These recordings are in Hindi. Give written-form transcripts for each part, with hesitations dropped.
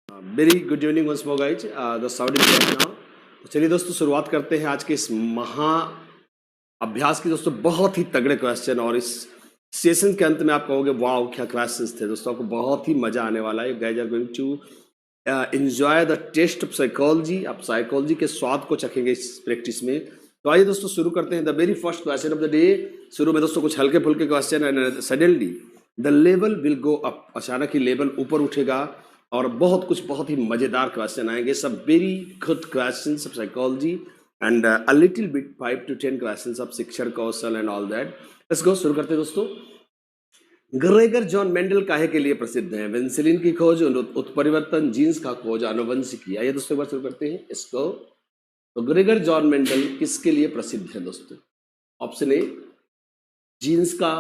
Very good evening once more guys the sound is now. तो चलिए दोस्तों शुरुआत करते हैं आज के इस महा अभ्यास की। दोस्तों बहुत ही तगड़े क्वेश्चन और इस सेशन के अंत में आप कहोगे वाओ क्या क्वेश्चंस थे। दोस्तों आपको बहुत ही मजा आने वाला है। Guys are going to enjoy the taste of psychology. आप साइकोलॉजी के स्वाद को चखेंगे इस प्रैक्टिस में। तो आइए दोस्तों शुरू करते हैं the very first question of the day. शुरू में दोस्तों कुछ हल्के फुल्के question and suddenly the level will go up. अचानक ही लेवल ऊपर उठेगा और बहुत ही मजेदार क्वेश्चन आएंगे। सब very good questions of psychology and a little bit 5 to 10 questions of शिक्षण कौशल and all that. Let's go. शुरू करते हैं दोस्तों। ग्रेगर जॉन मेंडल काहे के लिए प्रसिद्ध है? पेनिसिलिन की खोज, उत्परिवर्तन, जीन्स का खोज, आनुवंशिकी। आइए दोस्तों एक बार शुरू करते हैं इसको। तो ग्रेगर जॉन मेंडल किसके लिए प्रसिद्ध है दोस्तों? ऑप्शन ए जीन्स का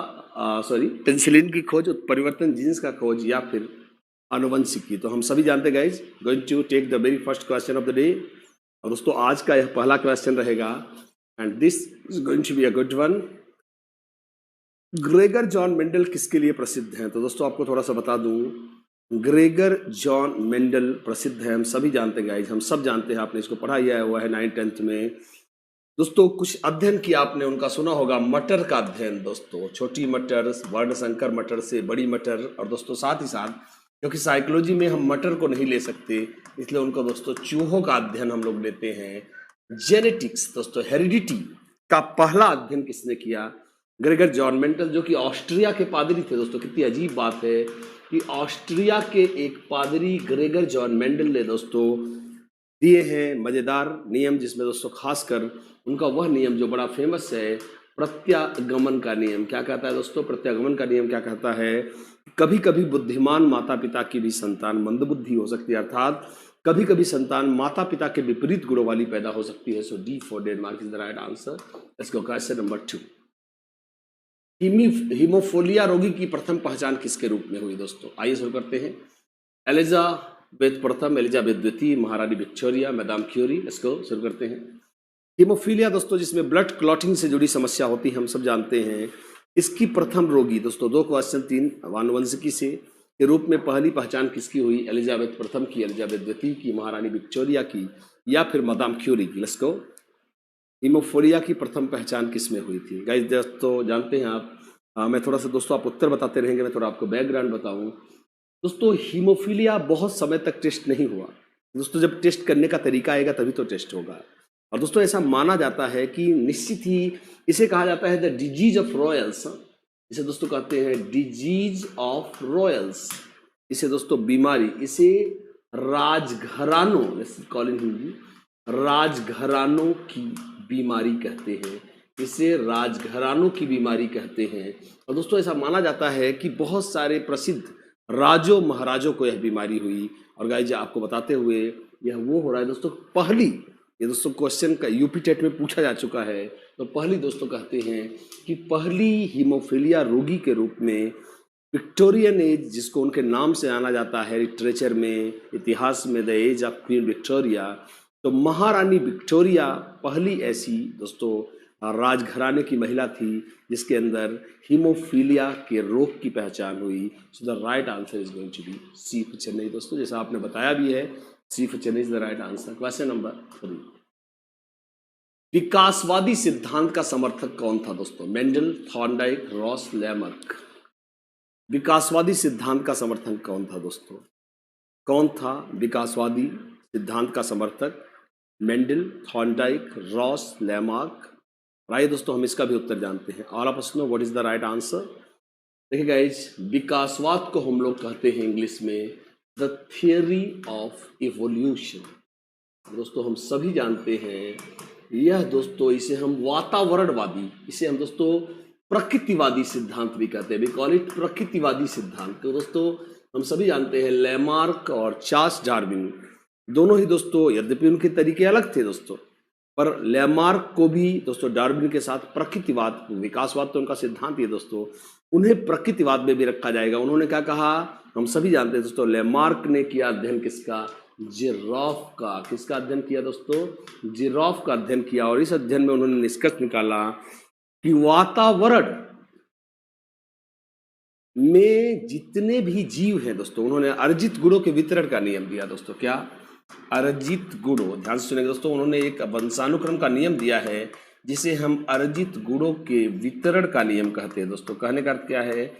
पेनिसिलिन की खोज, उत्परिवर्तन, जीन्स का खोज या फिर आनुवंशिकी। तो हम सभी जानते guys going to take the very first question of the day. और दोस्तों आज का यह पहला क्वेश्चन रहेगा and this is going to be a good one. Gregor John Mendel किसके लिए प्रसिद्ध हैं? तो दोस्तों आपको थोड़ा सा बता दूं, ग्रेगर जॉन मेंडल प्रसिद्ध है, हम सभी जानते हैं गाइज, हम सब जानते हैं, आपने इसको पढ़ा ही हुआ है 9th-10th में। दोस्तों कुछ अध्ययन किया आपने, उनका सुना होगा मटर का अध्ययन। दोस्तों छोटी मटर, वर्णशंकर मटर से बड़ी मटर। और दोस्तों साथ ही साथ क्योंकि साइकोलॉजी में हम मटर को नहीं ले सकते, इसलिए उनको दोस्तों चूहों का अध्ययन हम लोग लेते हैं। जेनेटिक्स दोस्तों हेरिडिटी का पहला अध्ययन किसने किया? ग्रेगर जॉन मेंडल, जो कि ऑस्ट्रिया के पादरी थे। दोस्तों कितनी अजीब बात है कि ऑस्ट्रिया के एक पादरी ग्रेगर जॉन मेंडल ने दोस्तों दिए हैं मजेदार नियम, जिसमें दोस्तों खासकर उनका वह नियम जो बड़ा फेमस है, प्रत्यागमन का नियम। क्या कहता है दोस्तों? प्रत्यागमन का नियम क्या कहता है? कभी कभी बुद्धिमान माता पिता की भी संतान मंदबुद्धि हो सकती है, अर्थात कभी कभी संतान माता पिता के विपरीत गुणों वाली पैदा हो सकती है। So D for Denmark is the right answer. Let's go question number 2। Haemophilia रोगी की प्रथम पहचान किसके रूप में हुई? दोस्तों आइए शुरू करते हैं। एलिजाबेथ प्रथम, एलिजाबेथ द्वितीय, महारानी विक्टोरिया, मैदाम क्यूरी। इसको शुरू करते हैं। हीमोफीलिया दोस्तों जिसमें ब्लड क्लॉटिंग से जुड़ी समस्या होती है, हम सब जानते हैं। इसकी प्रथम रोगी दोस्तों 2 क्वेश्चन 3 आनुवंशिकी से के रूप में पहली पहचान किसकी हुई? एलिजाबेथ प्रथम की, एलिजाबेथ द्वितीय की, महारानी विक्टोरिया की या फिर मैदाम क्यूरी की। Let's go. हीमोफीलिया की प्रथम पहचान किस में हुई थी? गाइस दोस्तों जानते हैं आप, मैं थोड़ा सा दोस्तों आप उत्तर बताते रहेंगे, मैं थोड़ा आपको बैकग्राउंड बताऊं। दोस्तों हीमोफीलिया बहुत समय तक टेस्ट नहीं हुआ। दोस्तों जब टेस्ट करने का तरीका आएगा तभी तो टेस्ट होगा। और दोस्तों ऐसा माना जाता है कि निश्चित ही इसे कहा जाता है द डिजीज ऑफ रॉयल्स। इसे दोस्तों कहते हैं डिजीज ऑफ रॉयल्स। इसे दोस्तों बीमारी, इसे राजघरानों, कॉल इन हिंदी, राजघरानों की बीमारी कहते हैं। इसे राजघरानों की बीमारी कहते हैं। और दोस्तों ऐसा माना जाता है कि बहुत सारे प्रसिद्ध राजों महाराजों को यह बीमारी हुई। और गाइस आपको बताते हुए यह वो हो रहा है दोस्तों, पहली, ये दोस्तों क्वेश्चन का यूपी टेट में पूछा जा चुका है। तो पहली दोस्तों कहते हैं कि पहली हीमोफीलिया रोगी के रूप में विक्टोरियन एज, जिसको उनके नाम से जाना जाता है लिटरेचर में, इतिहास में, the age of Queen Victoria. तो महारानी विक्टोरिया पहली ऐसी दोस्तों राजघराने की महिला थी जिसके अंदर हीमोफीलिया के रोग की पहचान हुई। So the right answer is going to be C for Chennai. दोस्तों जैसा आपने बताया भी है, C for Chennai is the right answer. Question number 3। विकासवादी सिद्धांत का समर्थक कौन था दोस्तों? Mendel, Thorndike, Ross, Lamarck. विकासवादी सिद्धांत का समर्थक कौन था दोस्तों? कौन था विकासवादी सिद्धांत का समर्थक? Mendel, Thorndike, Ross, Lamarck. आइए दोस्तों हम इसका भी उत्तर जानते हैं। All of us know what is the right answer. देखिए गाइज, विकासवाद को हम लोग कहते हैं इंग्लिश में द थियरी ऑफ इवोल्यूशन। दोस्तों हम सभी जानते हैं यह दोस्तों, इसे हम वातावरणवादी, इसे हम दोस्तों प्रकृतिवादी सिद्धांत भी कहते हैं। वी कॉल इट प्रकृतिवादी सिद्धांत। तो दोस्तों हम सभी जानते हैं लैमार्क और चार्ल्स डार्विन दोनों ही दोस्तों, यद्यपि उनके तरीके अलग थे दोस्तों, पर लैमार्क को भी दोस्तों डार्विन के साथ प्रकृतिवाद, विकासवाद तो उनका सिद्धांत ही है दोस्तों, उन्हें प्रकृतिवाद में भी रखा जाएगा। उन्होंने क्या कहा हम सभी जानते हैं दोस्तों। लैमार्क ने किया अध्ययन किसका? जिराफ का। किसका अध्ययन किया दोस्तों? जिराफ का अध्ययन किया। और इस अध्ययन में उन्होंने निष्कर्ष निकाला कि वातावरण में जितने भी जीव हैं दोस्तों, उन्होंने अर्जित गुणों के वितरण का नियम दिया दोस्तों। क्या? अर्जित गुणों, ध्यान से सुनेंगे दोस्तों, उन्होंने एक वंशानुक्रम का नियम दिया है जिसे हम अर्जित गुणों के वितरण का नियम कहते हैं दोस्तों। कहने का अर्थ क्या है?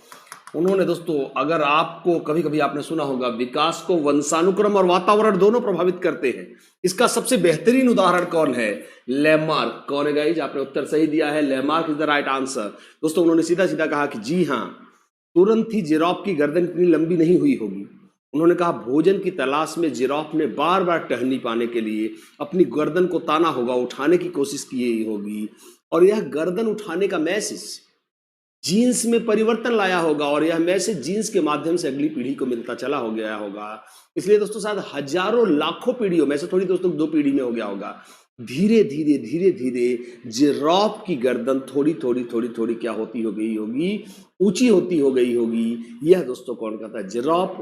उन्होंने दोस्तों, अगर आपको कभी कभी आपने सुना होगा, विकास को वंशानुक्रम और वातावरण दोनों प्रभावित करते हैं। इसका सबसे बेहतरीन उदाहरण कौन है? लैमार्क। कौन है गाइज? आपने उत्तर सही दिया है, Lamarck is the right answer. दोस्तों उन्होंने सीधा सीधा कहा कि जी हाँ, तुरंत ही जिराफ की गर्दन इतनी लंबी नहीं हुई होगी। उन्होंने कहा भोजन की तलाश में जिराफ ने बार बार टहनी पाने के लिए अपनी गर्दन को ताना होगा, उठाने की कोशिश की होगी, और यह गर्दन उठाने का मैसेज जीन्स में परिवर्तन लाया होगा, और यह मैसेज जीन्स के माध्यम से अगली पीढ़ी को मिलता चला हो गया होगा। इसलिए दोस्तों शायद हजारों लाखों पीढ़ियों में से, थोड़ी दोस्तों 2 पीढ़ी में हो गया होगा, धीरे धीरे धीरे धीरे जिराफ की गर्दन थोड़ी थोड़ी थोड़ी थोड़ी क्या होती हो गई होगी? ऊंची होती हो गई होगी। यह दोस्तों कौन कहता है? जिराफ,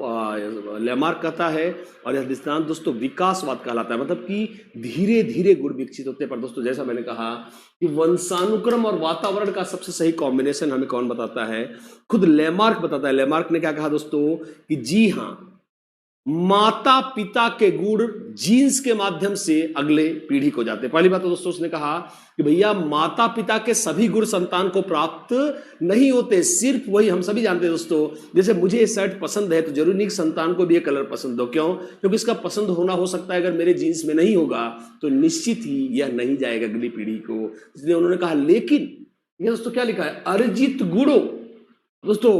लैमार्क कहता है। और यह सिद्धांत दोस्तों विकासवाद कहलाता है, मतलब कि धीरे धीरे गुण विकसित होते हैं। पर दोस्तों जैसा मैंने कहा कि वंशानुक्रम और वातावरण का सबसे सही कॉम्बिनेशन हमें कौन बताता है? खुद लैमार्क बताता है। लैमार्क ने क्या कहा दोस्तों? कि जी हाँ, माता पिता के गुण जीन्स के माध्यम से अगले पीढ़ी को जाते हैं। पहली बात तो दोस्तों उसने कहा कि भैया माता पिता के सभी गुण संतान को प्राप्त नहीं होते, सिर्फ वही हम सभी जानते हैं दोस्तों। जैसे मुझे ये शर्ट पसंद है तो जरूरी नहीं संतान को भी ये कलर पसंद हो। क्यों? क्योंकि इसका पसंद होना हो सकता है अगर मेरे जीन्स में नहीं होगा तो निश्चित ही यह नहीं जाएगा अगली पीढ़ी को। इसलिए उन्होंने कहा, लेकिन ये दोस्तों क्या लिखा है? अर्जित गुणों। दोस्तों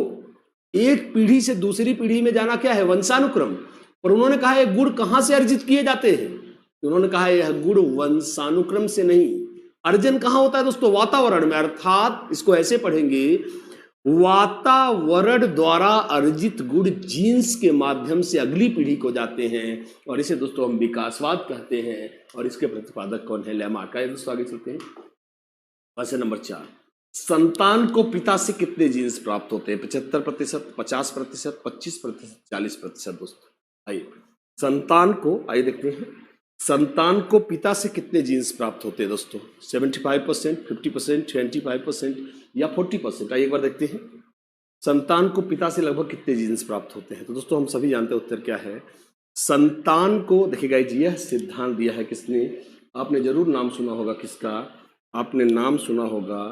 एक पीढ़ी से दूसरी पीढ़ी में जाना क्या है? वंशानुक्रम। पर उन्होंने कहा ये गुण कहां से अर्जित किए जाते हैं? उन्होंने कहा यह गुण वंशानुक्रम से नहीं। अर्जन कहां होता है दोस्तों? वातावरण में। अर्थात इसको ऐसे पढ़ेंगे, वातावरण द्वारा अर्जित गुण जीन्स के माध्यम से अगली पीढ़ी को जाते हैं, और इसे दोस्तों हम विकासवाद कहते हैं। और इसके प्रतिपादक कौन है? लैमार्क का। दोस्तों आगे चलते हैं। क्वेश्चन नंबर 4, संतान को पिता से कितने जीन्स प्राप्त होते हैं? 75%, 50%, 25%, 40%। दोस्तों आइए संतान को, आइए देखते हैं संतान को पिता से कितने जीन्स प्राप्त होते हैं दोस्तों? 75%, 50%, 25% या 40%? आइए एक बार देखते हैं संतान को पिता से लगभग कितने जीन्स प्राप्त होते हैं। तो दोस्तों हम सभी जानते हैं उत्तर क्या है। संतान को देखिएगा जी, यह सिद्धांत दिया है किसने? आपने जरूर नाम सुना होगा। किसका? आपने नाम सुना होगा,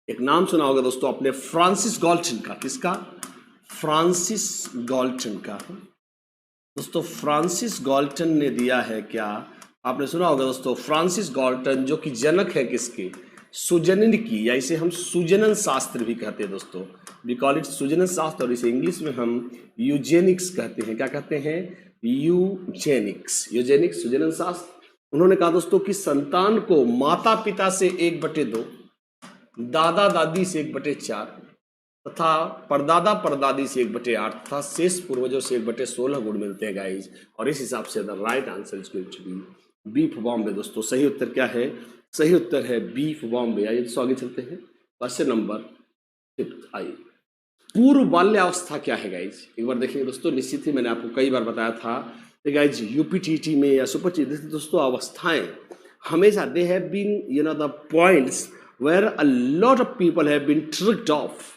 एक नाम सुना होगा दोस्तों आपने, फ्रांसिस गाल्टन का। किसका? फ्रांसिस गाल्टन का। दोस्तों फ्रांसिस गाल्टन ने दिया है क्या? आपने सुना होगा दोस्तों, फ्रांसिस गाल्टन जो कि जनक है किसके? सुजनन की, या इसे हम सुजनन शास्त्र भी कहते हैं दोस्तों। वी कॉल इट सुजनन शास्त्र, और इसे इंग्लिश में हम यूजेनिक्स कहते हैं। क्या कहते हैं? यूजेनिक्स, यूजेनिक्स, सुजनन शास्त्र। उन्होंने कहा दोस्तों कि संतान को माता पिता से 1/2, दादा दादी से 1/4 तथा परदादा परदादी से 1/8 तथा शेष पूर्वजों से 1/16 गुण मिलते हैं गाइज। और इस हिसाब से the right answer is going to be B for Bombay. दोस्तों सही उत्तर क्या है? सही उत्तर है बीफ बॉम्बे। आइए दोस्तों आगे चलते हैं। क्वेश्चन नंबर 5, आइए पूर्व बाल्यावस्था क्या है गाइज? एक बार देखिए दोस्तों, निश्चित ही मैंने आपको कई बार बताया था गाइज, यूपीटीटी में या सुपर दोस्तों अवस्थाएं हमेशा they have been the points where a lot of people have been tricked off.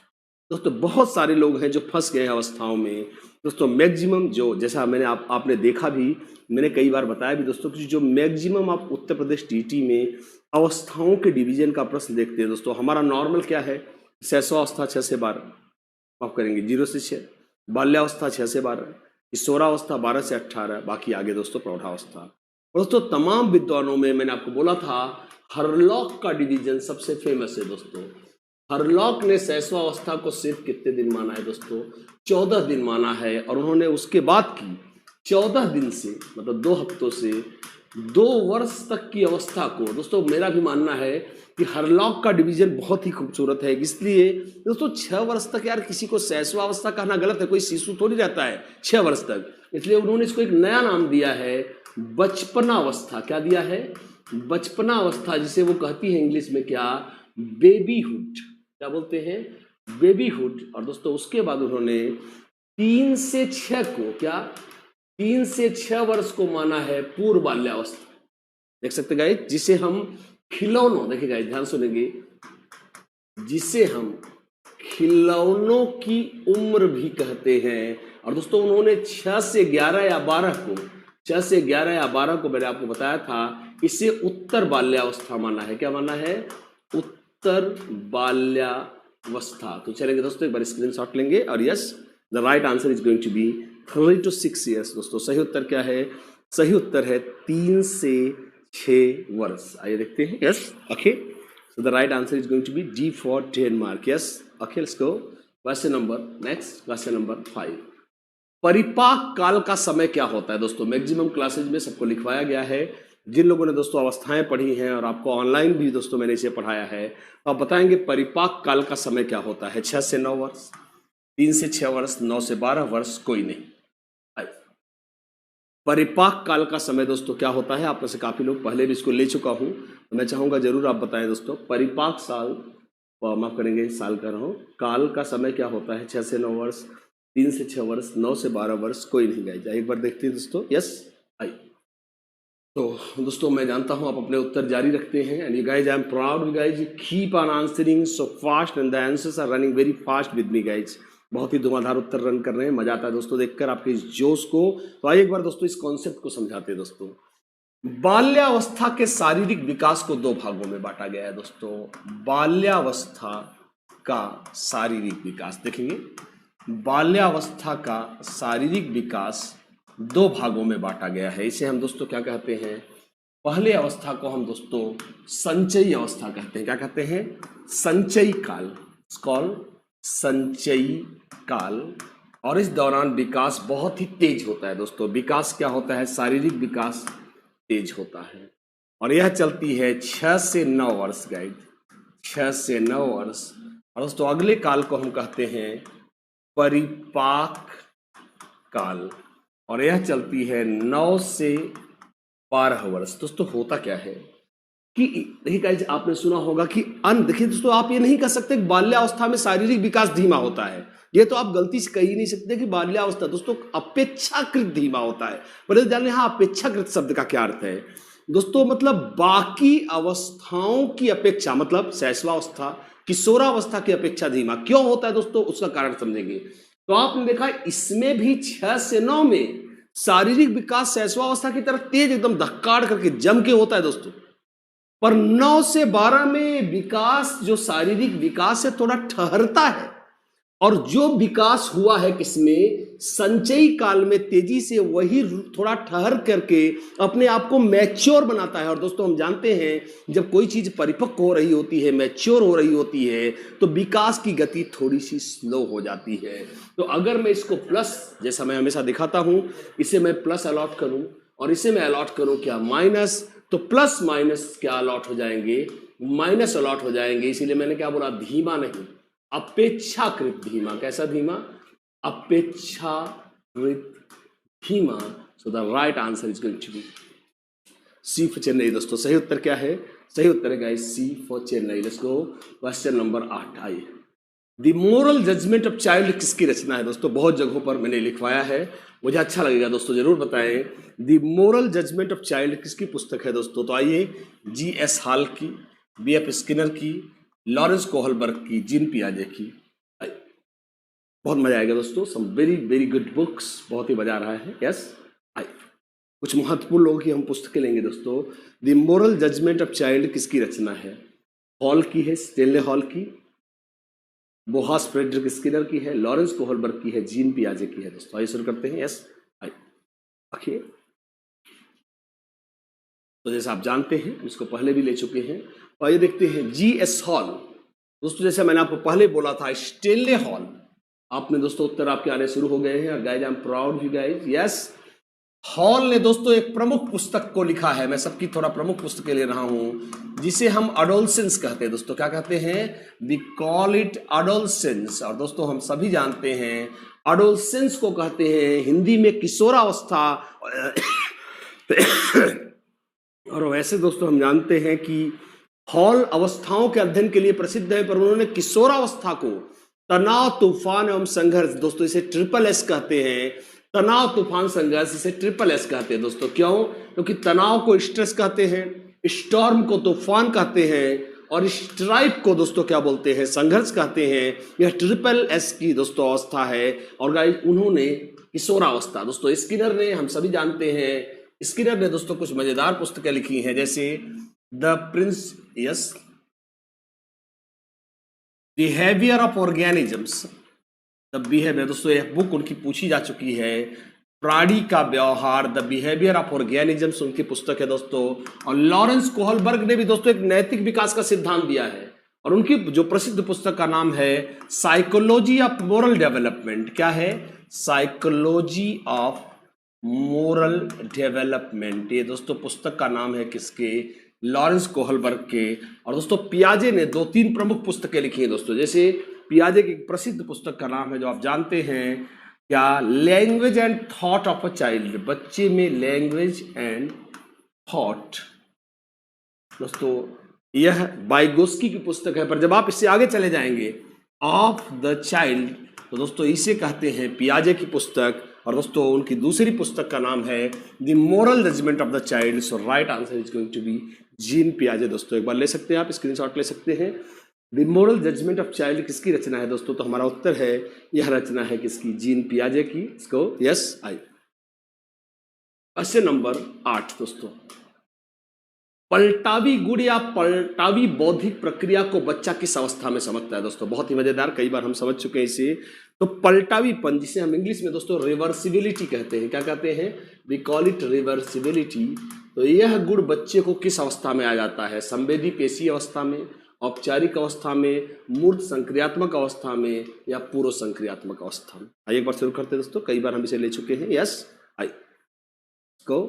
दोस्तों बहुत सारे लोग हैं जो फंस गए हैं अवस्थाओं में। दोस्तों मैक्सिमम जो, जैसा मैंने आपने देखा भी, मैंने कई बार बताया भी दोस्तों कि जो मैक्सिमम आप उत्तर प्रदेश टीटी में अवस्थाओं के डिवीजन का प्रश्न देखते हैं दोस्तों, हमारा नॉर्मल क्या है? शैशवावस्था 6 से 12, आप करेंगे 0 से 6, बाल्यावस्था 6 से 12, किशोरावस्था 12 से 18, बाकी आगे दोस्तों प्रौढ़ावस्था। दोस्तों तमाम विद्वानों में मैंने आपको बोला था हरलॉक का डिवीजन सबसे फेमस है दोस्तों। हरलॉक ने शैशवावस्था को सिर्फ कितने दिन माना है दोस्तों? 14 दिन माना है। और उन्होंने उसके बाद की 14 दिन से, मतलब 2 हफ्तों से 2 वर्ष तक की अवस्था को, दोस्तों मेरा भी मानना है कि हरलॉक का डिवीजन बहुत ही खूबसूरत है। इसलिए दोस्तों 6 वर्ष तक यार किसी को शैशवावस्था कहना गलत है, कोई शिशु थोड़ी रहता है 6 वर्ष तक। इसलिए उन्होंने इसको एक नया नाम दिया है, बचपनावस्था। क्या दिया है? बचपनावस्था, जिसे वो कहती है इंग्लिश में क्या? बेबीहुड। क्या बोलते हैं? बेबीहुड। और दोस्तों उसके बाद उन्होंने 3 से 6 को, क्या 3 से 6 वर्ष को माना है पूर्व बाल्यावस्था। देख सकते गाइस, जिसे हम खिलौनों, देखिए गाइस ध्यान सुनेंगे, जिसे हम खिलौनों की उम्र भी कहते हैं। और दोस्तों उन्होंने 6 से 11 या 12 को 6 से 11 या 12 को मैंने आपको बताया था, इसे उत्तर बाल्यावस्था माना है। क्या माना है? उत्तर बाल्यावस्था। तो चलेंगे दोस्तों, एक बार स्क्रीनशॉट लेंगे। और yes, the right answer is going to be 3 to 6 years। दोस्तों सही उत्तर क्या है? सही उत्तर है 3 से 6 वर्ष। आइए देखते हैं। Yes, okay, so the right answer is going to be D for Denmark। Yes, okay, let's go question number next, question number 5। परिपाक काल का समय क्या होता है? दोस्तों मैक्सिमम क्लासेज में सबको लिखवाया गया है। जिन लोगों ने दोस्तों अवस्थाएं पढ़ी हैं और आपको ऑनलाइन भी दोस्तों मैंने इसे पढ़ाया है, तो आप बताएंगे परिपाक काल का समय क्या होता है? 6 से 9 वर्ष, 3 से 6 वर्ष, 9 से 12 वर्ष, कोई नहीं। परिपाक काल का समय दोस्तों क्या होता है? आप में से काफी लोग पहले भी इसको ले चुका हूं, तो मैं चाहूंगा जरूर आप बताएं दोस्तों। परिपाक साल, माफ करेंगे साल कर रहा हूं, काल का समय क्या होता है? 6 से 9 वर्ष, 3 से 6 वर्ष, 9 से 12 वर्ष, कोई नहीं गाइज। एक बार देखते हैं दोस्तों। यस, आई। तो दोस्तों मैं जानता हूं आप अपने उत्तर जारी रखते हैं, and you guys, I am proud you guys, you keep on answering so fast and the answers are running very fast with me guys. बहुत ही धुआंधार उत्तर रन कर रहे हैं, मजा आता है दोस्तों देखकर आपके इस जोश को। तो आइए एक बार दोस्तों इस कॉन्सेप्ट को समझाते हैं दोस्तों। बाल्यावस्था के शारीरिक विकास को 2 भागों में बांटा गया है दोस्तों। बाल्यावस्था का शारीरिक विकास देखेंगे, बाल्यावस्था का शारीरिक विकास 2 भागों में बांटा गया है। इसे हम दोस्तों क्या कहते हैं? पहले अवस्था को हम दोस्तों संचयी अवस्था कहते हैं। क्या कहते हैं? संचयी काल, कॉल संचयी काल। और इस दौरान विकास बहुत ही तेज होता है दोस्तों। विकास क्या होता है? शारीरिक विकास तेज होता है, और यह चलती है 6 से 9 वर्ष गाइड, 6 से 9 वर्ष। और दोस्तों अगले काल को हम कहते हैं परिपाक काल, और यह चलती है 9 से 12 वर्ष। दोस्तों होता क्या है कि देखिए गाइज, आपने सुना होगा कि देखिए दोस्तों, आप ये नहीं कह सकते कि बाल्यावस्था में शारीरिक विकास धीमा होता है। ये तो आप गलती से कह ही नहीं सकते कि बाल्यावस्था दोस्तों अपेक्षाकृत धीमा होता है। पर जान लें हाँ, अपेक्षाकृत शब्द का क्या अर्थ है दोस्तों? मतलब बाकी अवस्थाओं की अपेक्षा, मतलब शैशवावस्था, किशोरावस्था की अपेक्षा धीमा क्यों होता है दोस्तों? उसका कारण समझेंगे। तो आपने देखा इसमें भी 6 से 9 में शारीरिक विकास शैशवावस्था की तरह तेज एकदम धक्काड़ करके जम के होता है दोस्तों, पर 9 से 12 में विकास, जो शारीरिक विकास है, थोड़ा ठहरता है। और जो विकास हुआ है किसमें? संचयी काल में तेजी से, वही थोड़ा ठहर करके अपने आप को मैच्योर बनाता है। और दोस्तों हम जानते हैं जब कोई चीज परिपक्व हो रही होती है, मैच्योर हो रही होती है, तो विकास की गति थोड़ी सी स्लो हो जाती है। तो अगर मैं इसको प्लस, जैसा मैं हमेशा दिखाता हूं, इसे मैं प्लस अलॉट करूं और इसे मैं अलॉट करूं क्या माइनस, तो प्लस माइनस क्या अलॉट हो जाएंगे? माइनस अलॉट हो जाएंगे। इसीलिए मैंने क्या बोला? धीमा नहीं, अपेक्षाकृत धीमा। कैसा धीमा? अपेक्षाकृत धीमा। So the right answer is going to be C for Chennai. दोस्तों सही उत्तर क्या है? सही उत्तर है guys C for Chennai. Let's go question number 8। आइए, the moral judgement of child किसकी रचना है? दोस्तों बहुत जगहों पर मैंने लिखवाया है, मुझे अच्छा लगेगा दोस्तों जरूर बताएं। The moral judgement of child किसकी पुस्तक है दोस्तों? तो आइए, G.S. हॉल की, B.F. स्किनर की, लॉरेंस कोहलबर्ग की, जीन पियाजे की। बहुत मजा आएगा दोस्तों। Some very very good books, बहुत ही मजा आ रहा है। यस, कुछ महत्वपूर्ण लोगों की हम पुस्तकें लेंगे दोस्तों। The moral judgement of child किसकी रचना है? हॉल की है, स्टेनले हॉल की, बोहास फ्रेडरिक स्किनर की है, लॉरेंस कोहलबर्ग की है, जीन पियाजे की है दोस्तों। आइए शुरू करते हैं। यस, आइए। तो जैसे आप जानते हैं, इसको पहले भी ले चुके हैं। तो आइए देखते हैं G.S. हॉल। दोस्तों जैसे मैंने आपको पहले बोला था, स्टेनले हॉल। आपने दोस्तों उत्तर आपके आने शुरू हो गए हैं। Guys I am proud you guys. Yes, hall ने दोस्तों एक प्रमुख पुस्तक को लिखा है। मैं सबकी थोड़ा प्रमुख पुस्तकें ले रहा हूं, जिसे हम अडोलसेंस कहते हैं दोस्तों। क्या कहते हैं? We call it adolescence. और दोस्तों हम सभी जानते हैं अडोलसेंस को कहते हैं हिंदी में किशोरावस्था। और वैसे दोस्तों हम जानते हैं कि हॉल अवस्थाओं के अध्ययन के लिए प्रसिद्ध है, पर उन्होंने किशोरावस्था को तनाव, तूफान एवं संघर्ष, दोस्तों इसे SSS कहते हैं। तनाव, तूफान, संघर्ष, इसे SSS कहते हैं दोस्तों। क्यों? क्योंकि तनाव को स्ट्रेस कहते हैं, स्टॉर्म को तूफान कहते हैं, और स्ट्राइप को दोस्तों क्या बोलते हैं, संघर्ष कहते हैं। यह ट्रिपल एस की दोस्तों अवस्था है। और गाइस उन्होंने किशोरावस्था, दोस्तों स्किनर ने, हम सभी जानते हैं स्किनर ने दोस्तों कुछ मजेदार पुस्तकें लिखी हैं, जैसे the Prince yes behaviour of organisms, the behaviour, दोस्तों यह बुक उनकी पूछी जा चुकी है। प्राणी का व्यवहार, द बिहेवियर ऑफ ऑर्गेनिजम्स उनकी पुस्तक है दोस्तों। और लॉरेंस कोहलबर्ग ने भी दोस्तों एक नैतिक विकास का सिद्धांत दिया है, और उनकी जो प्रसिद्ध पुस्तक का नाम है साइकोलॉजी ऑफ मोरल डेवलपमेंट। क्या है? Psychology of moral development. ये दोस्तों पुस्तक का नाम है किसके? लॉरेंस कोहलबर्ग के। और दोस्तों पियाजे ने 2-3 प्रमुख पुस्तकें लिखी हैं दोस्तों, जैसे पियाजे की प्रसिद्ध पुस्तक का नाम है जो आप जानते हैं, क्या? Language and thought of a child, बच्चे में लैंग्वेज एंड थॉट। दोस्तों यह वाइगोस्की की पुस्तक है, पर जब आप इससे आगे चले जाएंगे ऑफ द चाइल्ड, तो दोस्तों इसे कहते हैं पियाजे की पुस्तक। और दोस्तों उनकी दूसरी पुस्तक का नाम है the moral judgement of the child. So right answer is going to be Jean पियाजे। दोस्तों एक बार ले सकते हैं आप, स्क्रीनशॉट ले सकते हैं। The moral judgement of child किसकी रचना है दोस्तों? तो हमारा उत्तर है यह रचना है किसकी? जीन पियाजे की। इसको यस आई। क्वेश्चन नंबर 8 दोस्तों, पलटावी गुण या पलटावी बौद्धिक प्रक्रिया को बच्चा किस अवस्था में समझता है दोस्तों? बहुत ही मजेदार, कई बार हम समझ चुके हैं इसे। तो पलटावीपन, जिसे हम इंग्लिश में दोस्तों रिवर्सिबिलिटी कहते हैं, क्या कहते हैं? We call it reversibility. तो यह गुण बच्चे को किस अवस्था में आ जाता है? संवेदी पेशी अवस्था में, औपचारिक अवस्था में, मूर्त संक्रियात्मक अवस्था में, या पूर्व संक्रियात्मक अवस्था में? आइए एक बार शुरू करते हैं दोस्तों, कई बार हम इसे ले चुके हैं। यस आई को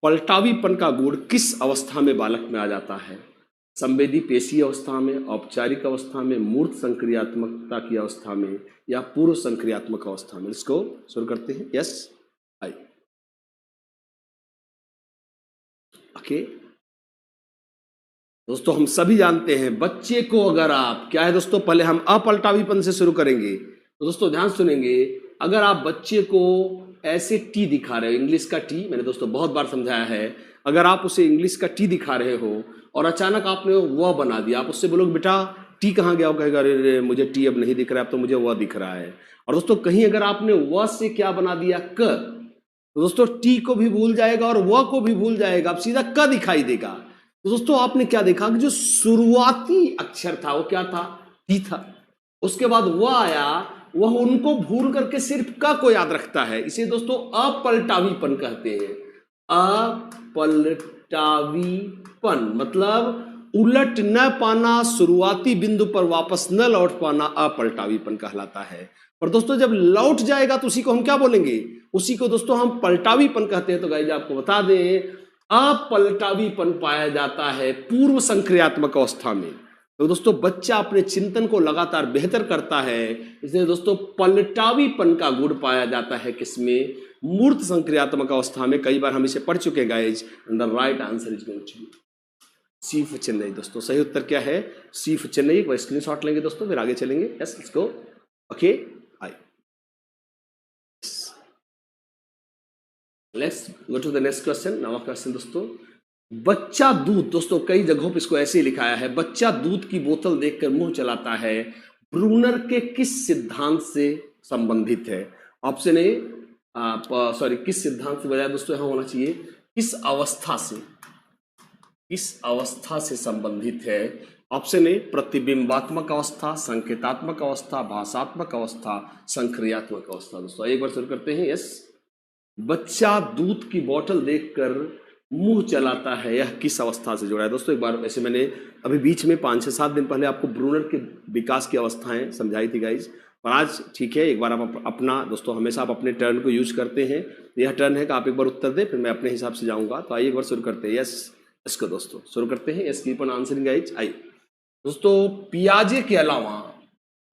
पलटावीपन का गुण किस अवस्था में बालक में आ जाता है? संवेदी पेशी अवस्था में, औपचारिक अवस्था में, मूर्त संक्रियात्मकता की अवस्था में, या पूर्व संक्रियात्मक अवस्था में? इसको शुरू करते हैं। Yes I okay. दोस्तों हम सभी जानते हैं बच्चे को अगर आप, क्या है दोस्तों, पहले हम अपलटावीपन से शुरू करेंगे। तो दोस्तों ध्यान सुनेंगे, अगर आप बच्चे को ऐसे टी दिखा रहे हो, इंग्लिश का टी, मैंने दोस्तों बहुत बार समझाया है, अगर आप उसे इंग्लिश का टी दिखा रहे हो और अचानक आपने वह बना दिया, आप उससे बोलोगे बेटा टी कहाँ गया? वो कहेगा अरे मुझे टी अब नहीं दिख रहा है, अब तो मुझे वह दिख रहा है। और दोस्तों कहीं अगर आपने वह से क्या बना दिया? क, तो दोस्तों टी को भी भूल जाएगा और वह को भी भूल जाएगा, अब सीधा क दिखाई देगा। तो दोस्तों आपने क्या देखा कि जो शुरुआती अक्षर था वो क्या था? टी था। उसके बाद वह आया, वह उनको भूल करके सिर्फ क को याद रखता है। इसे दोस्तों अपलटावीपन कहते हैं। अपलटावीपन मतलब उलट न पाना, शुरुआती बिंदु पर वापस न लौट पाना अपलटावीपन कहलाता है। पर दोस्तों जब लौट जाएगा तो उसी को हम क्या बोलेंगे? उसी को दोस्तों हम पलटावीपन कहते हैं। तो गाइस आपको बता दें, अपलटावीपन पाया जाता है पूर्व संक्रियात्मक अवस्था में। तो दोस्तों बच्चा अपने चिंतन को लगातार बेहतर करता है, इसलिए दोस्तों पलटावीपन का गुण पाया जाता है किसमें? मूर्त संक्रियात्मक अवस्था में। कई बार हम इसे पढ़ चुके हैं guys. The right answer is going to be C for Chennai. दोस्तों सही उत्तर क्या है? C for Chennai. एक बार स्क्रीनशॉट लेंगे दोस्तों, फिर आगे चलेंगे। Yes let's go. Okay I let's go to the next question. नवा क्वेश्चन दोस्तों, बच्चा दूध, दोस्तों कई जगहों पर इसको ऐसे ही लिखाया है, बच्चा दूध की बोतल देखकर मुंह चलाता है, ब्रूनर के किस सिद्धांत से संबंधित है? ऑप्शन ए, सॉरी किस सिद्धांत से बजाय दोस्तों यहां होना चाहिए किस अवस्था से, किस अवस्था से संबंधित है? ऑप्शन ए प्रतिबिंबात्मक अवस्था, संकेतात्मक अवस्था, भाषात्मक अवस्था, संक्रियात्मक अवस्था। दोस्तों एक बार शुरू करते हैं। यस, बच्चा दूध की बोतल देखकर मुंह चलाता है, यह किस अवस्था से जुड़ा है? दोस्तों एक बार वैसे मैंने अभी बीच में 5-6-7 दिन पहले आपको ब्रूनर के विकास की अवस्थाएं समझाई थी गाइज, पर आज ठीक है एक बार आप अपना, दोस्तों हमेशा आप अपने टर्न को यूज करते हैं, यह टर्न है कि आप एक बार उत्तर दें, फिर मैं अपने हिसाब से जाऊंगा। तो आइए एक बार शुरू करते हैं। यस इसको दोस्तों शुरू करते हैं। Yes keep on answering guys. आइए दोस्तों, पियाजे के अलावा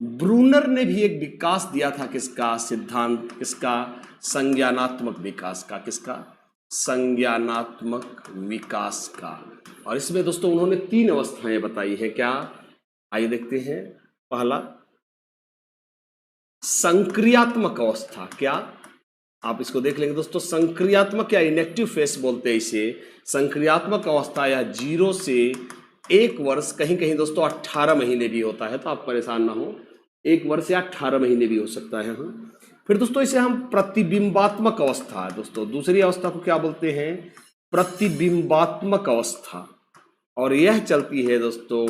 ब्रूनर ने भी एक विकास दिया था, किसका सिद्धांत? किसका? संज्ञानात्मक विकास का। किसका? संज्ञानात्मक विकास का। और इसमें दोस्तों उन्होंने 3 अवस्थाएं बताई है। क्या? आइए देखते हैं। पहला संक्रियात्मक अवस्था। क्या आप इसको देख लेंगे दोस्तों? संक्रियात्मक या इनेक्टिव फेस बोलते हैं इसे। संक्रियात्मक अवस्था या 0 से एक वर्ष कहीं कहीं दोस्तों 18 महीने भी होता है, तो आप परेशान ना हो, एक वर्ष या 18 महीने भी हो सकता है। हाँ, फिर दोस्तों इसे हम प्रतिबिंबात्मक अवस्था है दोस्तों, दूसरी अवस्था को क्या बोलते हैं? प्रतिबिंबात्मक अवस्था। और यह चलती है दोस्तों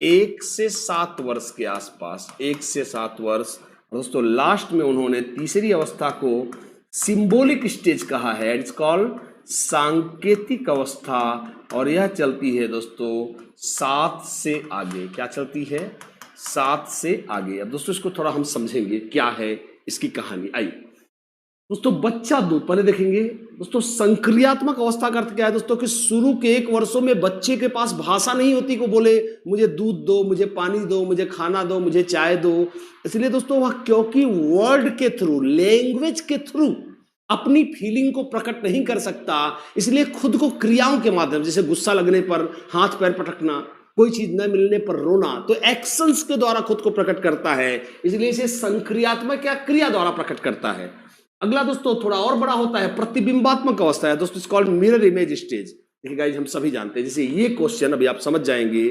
1 से 7 वर्ष के आसपास, 1 से 7 वर्ष। दोस्तों लास्ट में उन्होंने तीसरी अवस्था को सिंबॉलिक स्टेज कहा है, इट्स कॉल्ड सांकेतिक अवस्था। और यह चलती है दोस्तों 7 से आगे। क्या चलती है? 7 से आगे। अब दोस्तों इसको थोड़ा हम समझेंगे क्या है इसकी कहानी। आई दोस्तों, बच्चा दूध पहले देखेंगे। दोस्तों संक्रियात्मक अवस्था का अर्थ क्या है दोस्तों? कि शुरू के 1 वर्षों में बच्चे के पास भाषा नहीं होती को बोले मुझे दूध दो, मुझे पानी दो, मुझे खाना दो, मुझे चाय दो। इसलिए दोस्तों वह क्योंकि वर्ड के थ्रू, लैंग्वेज के थ्रू अपनी फीलिंग को प्रकट नहीं कर सकता, इसलिए खुद को क्रियाओं के माध्यम, जैसे गुस्सा लगने पर हाथ पैर पटकना, कोई चीज न मिलने पर रोना, तो एक्शंस के द्वारा खुद को प्रकट करता है, इसलिए इसे संक्रियात्मक या क्रिया द्वारा प्रकट करता है। अगला दोस्तों थोड़ा और बड़ा होता है, प्रतिबिंबात्मक अवस्था है दोस्तों, it's called mirror image stage. देखिए गाइस, हम सभी जानते हैं, जैसे ये क्वेश्चन अभी आप समझ जाएंगे।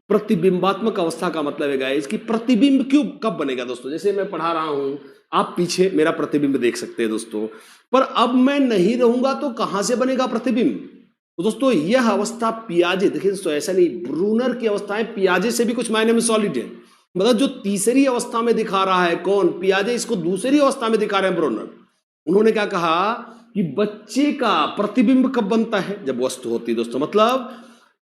प्रतिबिंबात्मक अवस्था का मतलब है गाइस कि प्रतिबिंब क्यों कब बनेगा दोस्तों? जैसे मैं पढ़ा रहा हूं, आप पीछे मेरा प्रतिबिंब देख सकते हैं दोस्तों, पर अब मैं नहीं रहूंगा तो कहां से बनेगा प्रतिबिंब? तो दोस्तों यह अवस्था पियाजे, देखिए दोस्तों ऐसा नहीं, ब्रूनर की अवस्थाएं पियाजे से भी कुछ मायने में सॉलिड है। मतलब जो तीसरी अवस्था में दिखा रहा है कौन? पियाजे, इसको दूसरी अवस्था में दिखा रहे हैं ब्रूनर। उन्होंने क्या कहा कि बच्चे का प्रतिबिंब कब बनता है? जब वस्तु होती है दोस्तों। मतलब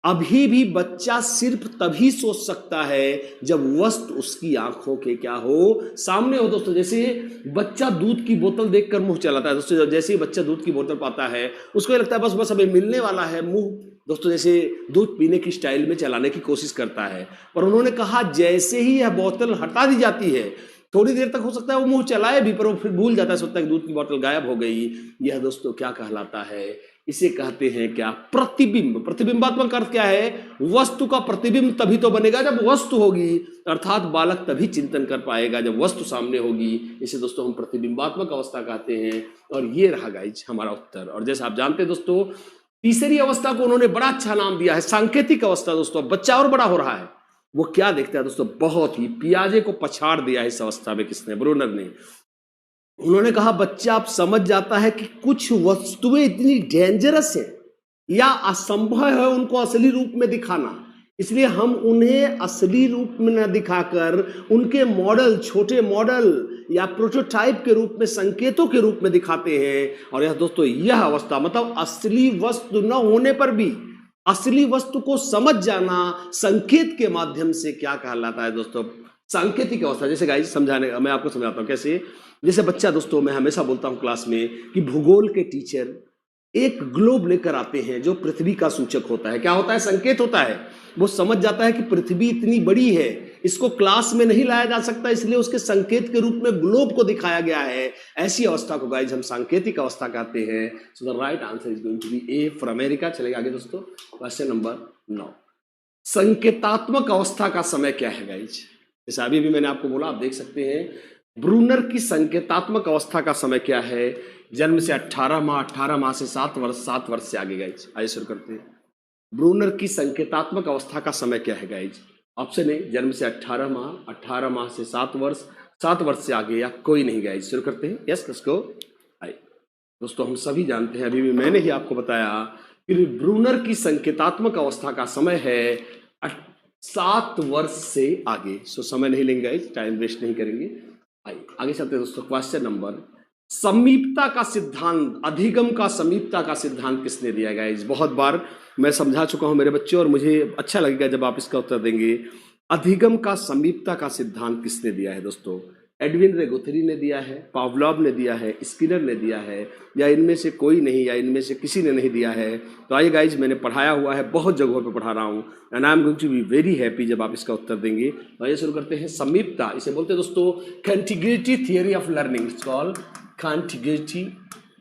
अभी भी बच्चा सिर्फ तभी सोच सकता है जब वस्तु उसकी आंखों के क्या हो? सामने हो दोस्तों। जैसे बच्चा दूध की बोतल देखकर मुंह चलाता है दोस्तों, जैसे ही बच्चा दूध की बोतल पाता है उसको लगता है बस बस अभी मिलने वाला है, मुंह दोस्तों जैसे दूध पीने की स्टाइल में चलाने की कोशिश करता है। पर उन्होंने कहा जैसे ही यह बोतल हटा दी जाती है, थोड़ी देर तक हो सकता है वो मुंह चलाए भी, पर वो फिर भूल जाता है, सोचता है दूध की बोतल गायब हो गई। यह दोस्तों क्या कहलाता है? इसे कहते हैं क्या? प्रतिबिंब। प्रतिबिंबात्मक अर्थ क्या है? वस्तु का प्रतिबिंब तभी तो बनेगा जब वस्तु होगी, अर्थात बालक तभी चिंतन कर पाएगा जब वस्तु सामने होगी। इसे दोस्तों हम प्रतिबिंबात्मक अवस्था कहते हैं। और ये रहा गाइज हमारा उत्तर। और जैसे आप जानते हैं दोस्तों, तीसरी अवस्था को उन्होंने बड़ा अच्छा नाम दिया है सांकेतिक अवस्था। दोस्तों बच्चा और बड़ा हो रहा है, वो क्या देखता है दोस्तों? बहुत ही पियाजे को पछाड़ दिया है इस अवस्था में। किसने? ब्रूनर ने। उन्होंने कहा बच्चा आप समझ जाता है कि कुछ वस्तुएं इतनी डेंजरस है या असंभव है उनको असली रूप में दिखाना, इसलिए हम उन्हें असली रूप में न दिखाकर उनके मॉडल, छोटे मॉडल या प्रोटोटाइप के रूप में, संकेतों के रूप में दिखाते हैं। और यह दोस्तों यह अवस्था, मतलब असली वस्तु न होने पर भी असली वस्तु को समझ जाना संकेत के माध्यम से, क्या कहलाता है दोस्तों? सांकेतिक अवस्था। जैसे गाइस समझाने, मैं आपको समझाता हूं कैसे। जैसे बच्चा दोस्तों, मैं हमेशा बोलता हूं क्लास में कि भूगोल के टीचर एक ग्लोब लेकर आते हैं जो पृथ्वी का सूचक होता है। क्या होता है? संकेत होता है। वो समझ जाता है कि पृथ्वी इतनी बड़ी है, इसको क्लास में नहीं लाया जा सकता, इसलिए उसके संकेत के रूप में ग्लोब को दिखाया गया है। ऐसी अवस्था को गाइस हम सांकेतिक अवस्था कहते हैं। So the right answer is going to be A for America. चलेगा आगे दोस्तों, क्वेश्चन नंबर 9। संकेतात्मक अवस्था का समय क्या है गाइस? जैसे अभी भी मैंने आपको बोला, आप देख सकते हैं ब्रूनर की संकेतात्मक अवस्था का समय क्या है? जन्म से 18 माह, 18 माह से 7 वर्ष, 7 वर्ष से आगे गाइज। आइए शुरू करते हैं। ब्रूनर की संकेतात्मक अवस्था का समय क्या है गाइज? ऑप्शन ए जन्म से 18 माह, 18 माह से 7 वर्ष, 7 वर्ष से आगे, या कोई नहीं गाइज। शुरू करते हैं। यस लेट्स गो। आइए दोस्तों, हम सभी जानते हैं, अभी भी मैंने ही आपको बताया कि ब्रूनर की संकेतात्मक अवस्था का समय है 7 वर्ष से आगे। सो समय नहीं लेंगे गाइज, टाइम वेस्ट नहीं करेंगे। आइए आगे चलते हैं दोस्तों। क्वेश्चन नंबर, समीपता का सिद्धांत, अधिगम का समीपता का सिद्धांत किसने दिया गया? इस बहुत बार मैं समझा चुका हूं मेरे बच्चों, और मुझे अच्छा लगेगा जब आप इसका उत्तर देंगे। अधिगम का समीपता का सिद्धांत किसने दिया है दोस्तों? एडविन रेगोथरी ने दिया है, पावलोव ने दिया है, स्किनर ने दिया है, या इनमें से कोई नहीं, या इनमें से किसी ने नहीं दिया है? तो आइए गाइज, मैंने पढ़ाया हुआ है, बहुत जगहों पे पढ़ा रहा हूँ, and I am going to be very happy जब आप इसका उत्तर देंगे। तो आइए शुरू करते हैं। समीपता, इसे बोलते हैं दोस्तों contiguity theory of learning. It's called contiguity,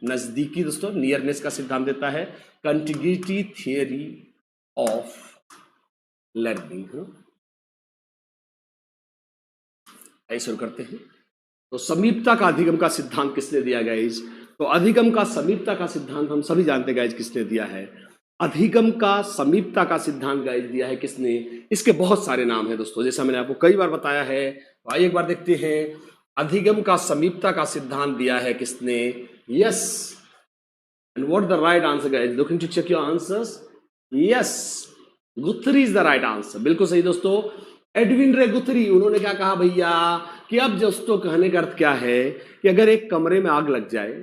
नजदीकी दोस्तों, नियरनेस का सिद्धांत देता है। Contiguity theory of learning. शुरू करते हैं। तो समीपता का अधिगम का सिद्धांत किसने दिया गाइज? तो अधिगम का समीपता का सिद्धांत हम सभी जानते हैं गाइज किसने दिया है? अधिगम का समीपता का सिद्धांत गाइस दिया है किसने? इसके बहुत सारे नाम हैं दोस्तों, जैसा मैंने आपको कई बार बताया है। तो आइए एक बार देखते हैं, अधिगम का समीपता का सिद्धांत दिया है किसने? Yes, and what the right answer guys? Looking to check your answers. Yes, Guthrie is the right answer, बिल्कुल सही दोस्तों। एडविन रे गुथरी, उन्होंने क्या कहा भैया कि अब दोस्तों कहने का अर्थ क्या है कि अगर एक कमरे में आग लग जाए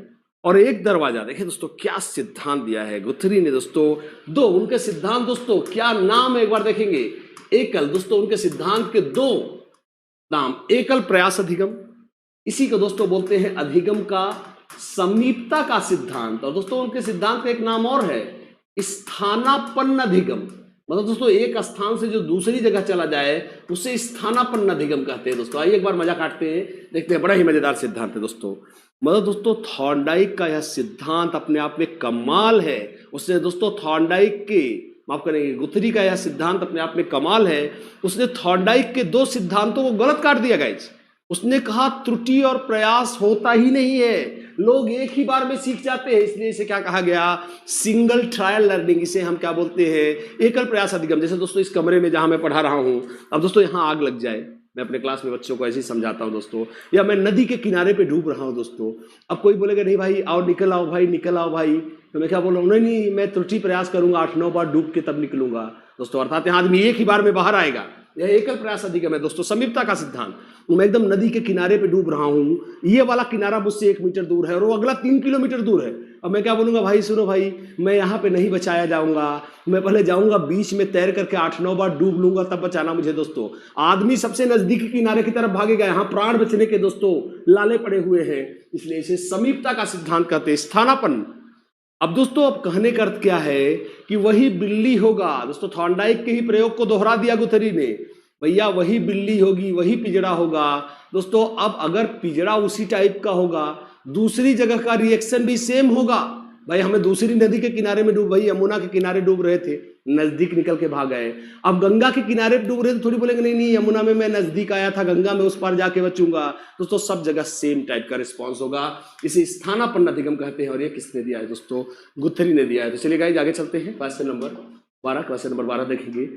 और एक दरवाजा, देखिए दोस्तों क्या सिद्धांत दिया है गुथरी ने दोस्तों। दो उनके सिद्धांत दोस्तों, क्या नाम है एक बार देखेंगे। एकल, दोस्तों उनके सिद्धांत के दो नाम, एकल प्रयास अधिगम, इसी को दोस्तों बोलते हैं अधिगम का समीपता का सिद्धांत। और दोस्तों उनके सिद्धांत का एक नाम और है, स्थानापन्न अधिगम। मतलब दोस्तों एक स्थान से जो दूसरी जगह चला जाए उसे स्थानापन्न अधिगम कहते हैं दोस्तों। आइए एक बार मजा काटते हैं, देखते हैं, बड़ा ही मजेदार सिद्धांत है दोस्तों। मतलब दोस्तों थॉर्नडाइक का यह सिद्धांत अपने आप में कमाल है। उसने दोस्तों थॉर्नडाइक के, माफ करेंगे, गुथरी का यह सिद्धांत अपने आप में कमाल है। उसने थॉर्नडाइक के दो सिद्धांतों को गलत काट दिया गाइस। उसने कहा त्रुटि और प्रयास होता ही नहीं है, लोग एक ही बार में सीख जाते हैं, इसलिए इसे क्या कहा गया? Single trial learning. इसे हम क्या बोलते हैं? एकल प्रयास अधिगम। जैसे दोस्तों इस कमरे में जहां मैं पढ़ा रहा हूं, अब दोस्तों यहां आग लग जाए, मैं अपने क्लास में बच्चों को ऐसे ही समझाता हूं दोस्तों, या मैं नदी के किनारे पे डूब रहा हूं दोस्तों। अब कोई बोलेगा नहीं भाई आओ निकल आओ भाई, निकल आओ भाई, तो मैं क्या बोल रहा हूं? नहीं, मैं त्रुटि प्रयास करूंगा, 8-9 बार डूब के तब निकलूंगा दोस्तों। अर्थात यहां आदमी एक ही बार में बाहर आएगा। यह एकल प्रयास अधिगम है दोस्तों, समीपता का सिद्धांत। मैं एकदम नदी के किनारे पे डूब रहा हूं, ये वाला किनारा मुझसे 1 मीटर दूर है और वो अगला 3 किलोमीटर दूर है। अब मैं क्या बोलूंगा? भाई सुनो भाई, मैं यहाँ पे नहीं बचाया जाऊंगा, मैं पहले जाऊंगा बीच में तैर करके 8-9 बार डूब लूंगा तब बचाना मुझे दोस्तों। आदमी सबसे नजदीकी किनारे की तरफ भागेगा, यहाँ प्राण बचने के दोस्तों लाले पड़े हुए हैं, इसलिए इसे समीपता का सिद्धांत कहते हैं, स्थानापन्न। अब दोस्तों अब कहने का अर्थ क्या है कि वही बिल्ली होगा दोस्तों। थॉर्नडाइक के ही प्रयोग को दोहरा दिया गुथरी ने, भैया वही बिल्ली होगी, वही पिजड़ा होगा दोस्तों। अब अगर पिजड़ा उसी टाइप का होगा, दूसरी जगह का रिएक्शन भी सेम होगा। भाई हमें दूसरी नदी के किनारे में डूब, भाई यमुना के किनारे डूब रहे थे, नजदीक निकल के भाग गए। अब गंगा के किनारे डूब रहे थे, थोड़ी बोलेंगे नहीं नहीं यमुना में मैं नजदीक आया था, गंगा में उस पार जाके बचूंगा दोस्तों। सब जगह सेम टाइप का रिस्पॉन्स होगा, इसे स्थानापन्न अधिगम कहते हैं। और ये किसने दिया है दोस्तों? गुथरी ने दिया है। तो चलिए गाइस आगे चलते हैं, क्वेश्चन नंबर 12। क्वेश्चन नंबर 12 देखेंगे,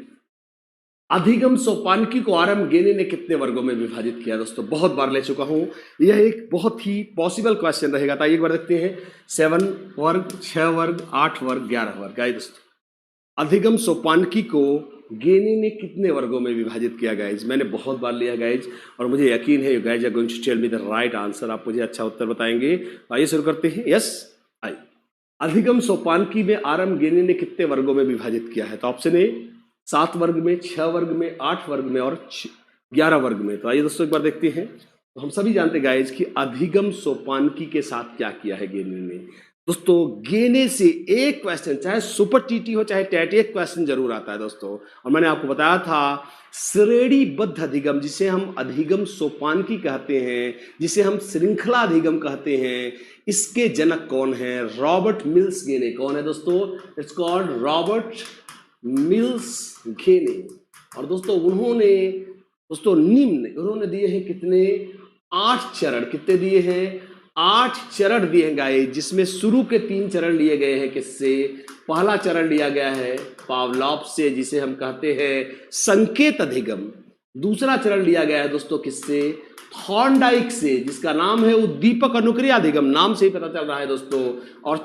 अधिगम सोपानकी को आरएम गेने ने कितने वर्गों में विभाजित किया? दोस्तों बहुत बार ले चुका हूं, यह एक बहुत ही पॉसिबल क्वेश्चन रहेगा। तो एक बार देखते हैं, 7 वर्ग, 6 वर्ग, 8 वर्ग, 11 वर्ग। गाइस दोस्तों अधिगम सोपानकी को गेने ने कितने वर्गों में विभाजित किया गाइज? मैंने बहुत बार लिया गाइज, और मुझे यकीन है guys are going to tell me the right answer. आप मुझे अच्छा उत्तर बताएंगे। तो आइए शुरू करते हैं। यस, आइए। अधिगम सोपानकी में आरएम गेने ने कितने वर्गों में विभाजित किया है? तो ऑप्शन ए 7 वर्ग में, 6 वर्ग में, 8 वर्ग में और 11 वर्ग में। तो आइए दोस्तों एक बार देखते हैं। तो हम सभी जानते गाइज कि अधिगम सोपानकी के साथ क्या किया है गेने ने। दोस्तों गेने से एक क्वेश्चन, चाहे सुपर टीटी हो चाहे टैट, एक क्वेश्चन जरूर आता है दोस्तों। और मैंने आपको बताया था श्रेणीबद्ध अधिगम, जिसे हम अधिगम सोपानकी कहते हैं, जिसे हम श्रृंखला अधिगम कहते हैं, इसके जनक कौन है? रॉबर्ट मिल्स गेने। कौन है दोस्तों? इट्स कॉल्ड रॉबर्ट मिल्स गेने। और दोस्तों उन्होंने दोस्तों निम्न उन्होंने दिए हैं कितने? 8 चरण। कितने दिए हैं? 8 चरण दिए गए, जिसमें शुरू के 3 चरण लिए गए हैं किससे? पहला चरण लिया गया है पावलॉव से, जिसे हम कहते हैं संकेत अधिगम। दूसरा चरण लिया गया है दोस्तों किससे? थॉर्नडाइक से, जिसका नाम है उद्दीपक अनुक्रिया अधिगम, नाम से ही पता चल रहा है दोस्तों। और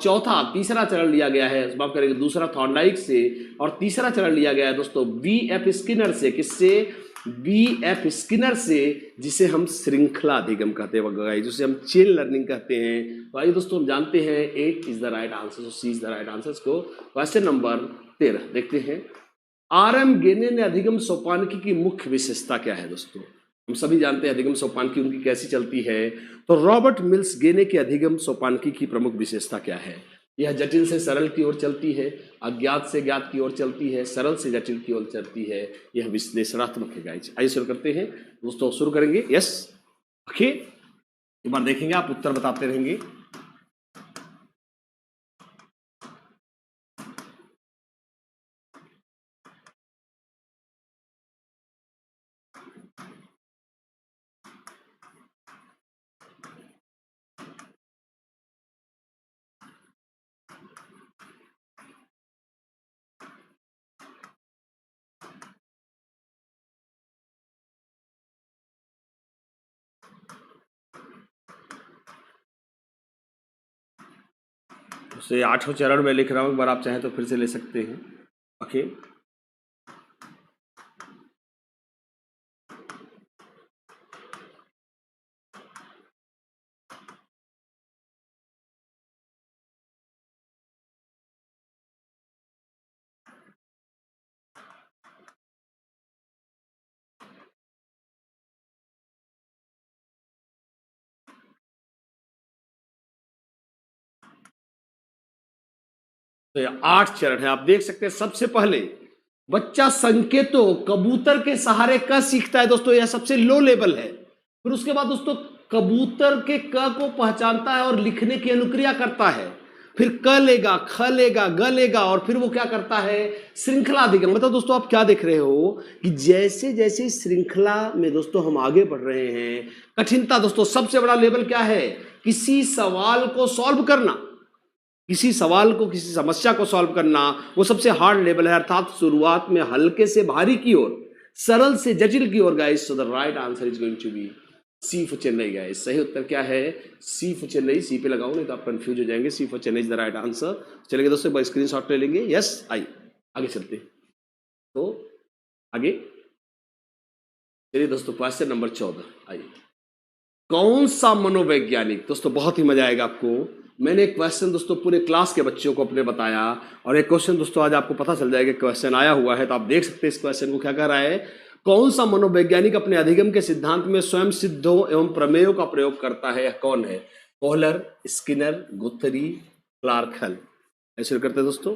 तीसरा चरण लिया गया है, बात करेंगे दूसरा थॉर्नडाइक से, और तीसरा चरण लिया गया है दोस्तों B.F. स्किनर से। किससे? B.F. स्किनर से, जिसे हम श्रृंखला अधिगम कहते हैं, जिसे हम चेन लर्निंग कहते हैं। तो आइए दोस्तों हम जानते हैं 8 is the right answer, C is the right answer. को क्वेश्चन नंबर 13 देखते हैं, आरएम गेने ने अधिगम सोपानकी की मुख्य विशेषता क्या है? दोस्तों हम सभी जानते हैं अधिगम सोपानकी उनकी कैसी चलती है। तो रॉबर्ट मिल्स गेने के अधिगम सोपानकी की प्रमुख विशेषता क्या है? यह जटिल से सरल की ओर चलती है, अज्ञात से ज्ञात की ओर चलती है, सरल से जटिल की ओर चलती है, यह विश्लेषणात्मक है गाइस। आइए शुरू करते हैं दोस्तों, शुरू करेंगे। यस, ओके, एक बार देखेंगे, आप उत्तर बताते रहेंगे। उसे 8वें चरण में लिख रहा हूँ, एक बार आप चाहें तो फिर से ले सकते हैं। ओके, तो ये 8 चरण है, आप देख सकते हैं। सबसे पहले बच्चा संकेतों कबूतर के सहारे क सीखता है दोस्तों, यह सबसे लो लेवल है। फिर उसके बाद दोस्तों कबूतर के क को पहचानता है और लिखने की अनुक्रिया करता है। फिर क लेगा, ख लेगा, ग लेगा, और फिर वो क्या करता है, श्रृंखलाधिकरण। मतलब दोस्तों आप क्या देख रहे हो कि जैसे जैसे श्रृंखला में दोस्तों हम आगे बढ़ रहे हैं, कठिनता दोस्तों सबसे बड़ा लेवल क्या है, किसी सवाल को सॉल्व करना, किसी सवाल को, किसी समस्या को सॉल्व करना, वो सबसे हार्ड लेवल है। अर्थात शुरुआत में हल्के से भारी की ओर, सरल से जटिल की ओर guys. So the right answer is going to be C for Chennai guys. सही उत्तर क्या है, सी फॉर चेन्नई। सी पे लगाऊं नहीं तो आप कंफ्यूज हो जाएंगे। C for Chennai is the right answer. चलिए दोस्तों एक बार स्क्रीनशॉट ले लेंगे। यस, आइए आगे चलते हैं। तो आगे चलिए दोस्तों, क्वेश्चन नंबर 14 आइए। कौन सा मनोवैज्ञानिक, दोस्तों बहुत ही मजा आएगा आपको। मैंने एक क्वेश्चन दोस्तों पूरे क्लास के बच्चों को अपने बताया, और एक क्वेश्चन दोस्तों आज आपको पता चल जाएगा क्वेश्चन आया हुआ है। तो आप देख सकते हैं इस क्वेश्चन को क्या कह रहा है। कौन सा मनोवैज्ञानिक अपने अधिगम के सिद्धांत में स्वयं सिद्धों एवं प्रमेयों का प्रयोग करता है, यह कौन है। कोहलर, स्किनर, गुथरी, क्लार्क, हल। ऐसे करते हैं दोस्तों।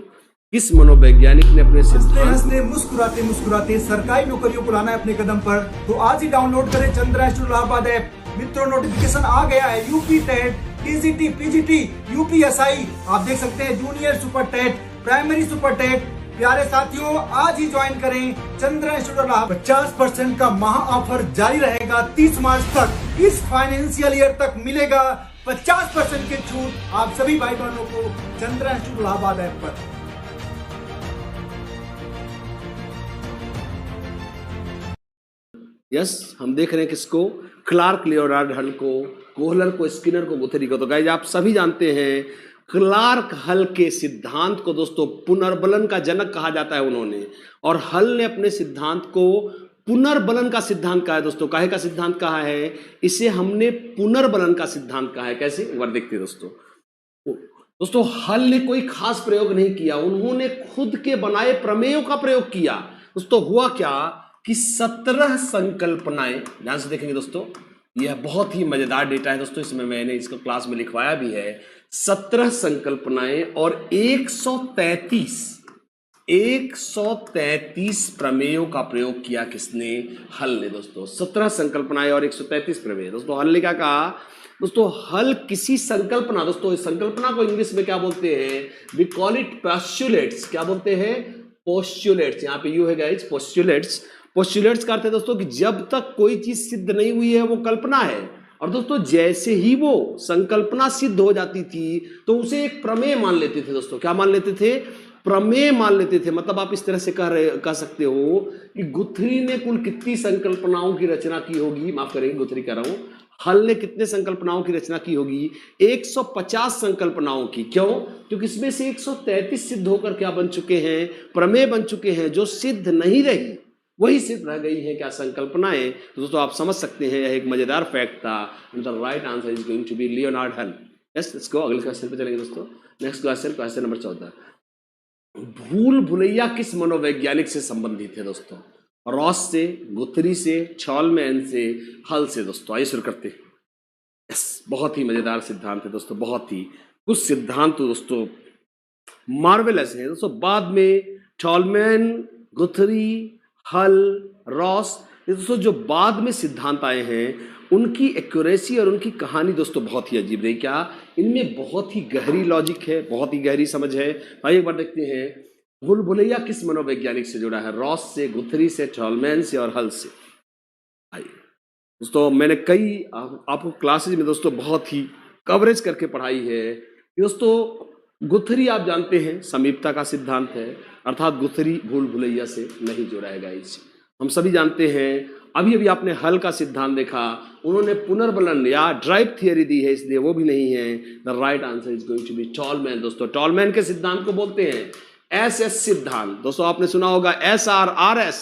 किस मनोवैज्ञानिक ने अपने हंसते मुस्कुराते मुस्कुराते सरकारी नौकरियों को लाना है अपने कदम पर, तो आज ही डाउनलोड करें चंद्रा इंस्टीट्यूट इलाहाबाद ऐप। मित्रों नोटिफिकेशन आ गया है, UP TET, TGT, PGT, UPSI, आप देख सकते हैं junior super TET, primary super TET. प्यारे साथियों आज ही ज्वाइन करें चंद्रा इंस्टीट्यूट इलाहाबाद। 50% का महा ऑफर जारी रहेगा 30 मार्च तक। इस फाइनेंशियल ईयर तक मिलेगा 50% की छूट आप सभी भाई बहनों को चंद्रा इंस्टीट्यूट इलाहाबाद ऐप पर। यस, हम देख रहे हैं किसको, क्लार्क लियोनार्ड हल को, कोहलर को, स्किनर को, गुथरी को। तो गाइस आप सभी जानते हैं क्लार्क हल के सिद्धांत को दोस्तों पुनर्बलन का जनक कहा जाता है उन्होंने, और हल ने अपने सिद्धांत को पुनर्बलन का सिद्धांत कहा है दोस्तों। काहे का सिद्धांत कहा है, इसे हमने पुनर्बलन का सिद्धांत कहा है। कैसे, एक बार देखते हैं दोस्तों। दोस्तों हल ने कोई खास प्रयोग नहीं किया, उन्होंने खुद के बनाए प्रमेयों का प्रयोग किया। दोस्तों हुआ क्या कि 17 संकल्पनाएं, ध्यान से देखेंगे दोस्तों, यह बहुत ही मजेदार डेटा है दोस्तों, इसमें मैंने इसको क्लास में लिखवाया भी है। 17 संकल्पनाएं और 133 प्रमेयों का प्रयोग किया किसने, हल ने दोस्तों। 17 संकल्पनाएं और 133 प्रमेय। दोस्तों हल ने क्या कहा, दोस्तों हल किसी संकल्पना, दोस्तों इस संकल्पना को इंग्लिश में क्या बोलते हैं, वी कॉल इट पोस्टुलेट्स। क्या बोलते हैं, पोस्टुलेट्स। यहाँ पे यू है गाइस, पोस्टुलेट्स। पोस्टुलेट्स का अर्थ है दोस्तों कि जब तक कोई चीज सिद्ध नहीं हुई है वो कल्पना है। और दोस्तों जैसे ही वो संकल्पना सिद्ध हो जाती थी तो उसे एक प्रमेय मान लेते थे दोस्तों। क्या मान लेते थे, प्रमेय मान लेते थे। मतलब आप इस तरह से कह सकते हो कि गुथरी ने कुल कितनी संकल्पनाओं की रचना की होगी, माफ करेंगे गुथरी कह रहा हूं, हल ने कितने संकल्पनाओं की रचना की होगी, 150 संकल्पनाओं की। क्यों, क्योंकि इसमें से 133 सिद्ध होकर क्या बन चुके हैं, प्रमेय बन चुके हैं। जो सिद्ध नहीं रही वही सिर्फ रह गई है क्या, संकल्पनाएं। तो दोस्तों आप समझ सकते हैं यह एक मजेदार फैक्ट था। The right answer is going to be Leonard Hull. Yes, let's go अगले क्वेश्चन पे चलेंगे दोस्तों। Next question, question number 14। भूल भुलैया किस मनोवैज्ञानिक से संबंधित है दोस्तों, रॉस से, गुथरी से, छॉलमैन से, हल से। दोस्तों आइए शुरू करते हैं। यस, बहुत ही मजेदार सिद्धांत है दोस्तों, बहुत ही कुछ सिद्धांत तो दोस्तों मार्वेलस है दोस्तों। बाद में छॉलमैन, गुथरी, हल, रॉस, ये दोस्तों जो बाद में सिद्धांत आए हैं उनकी एक्यूरेसी और उनकी कहानी दोस्तों बहुत ही अजीब रही। क्या, इनमें बहुत ही गहरी लॉजिक है, बहुत ही गहरी समझ है। आइए एक बार देखते हैं भूल भुलैया किस मनोवैज्ञानिक से जुड़ा है, रॉस से, गुथरी से, छॉलमैन से और हल से। आइए दोस्तों, मैंने कई आपको क्लासेज में दोस्तों बहुत ही कवरेज करके पढ़ाई है। दोस्तों गुथरी आप जानते हैं समीपता का सिद्धांत है, अर्थात गुथरी भूल भुलैया से नहीं जुड़ा है गाइस। हम सभी जानते हैं, अभी अभी आपने हल का सिद्धांत देखा, उन्होंने पुनर्बलन या ड्राइव थियरी दी है, इसलिए वो भी नहीं है। The right answer is going to be Tolman. दोस्तों टॉलमैन के सिद्धांत को बोलते हैं एस सिद्धांत। दोस्तों आपने सुना होगा SRRS,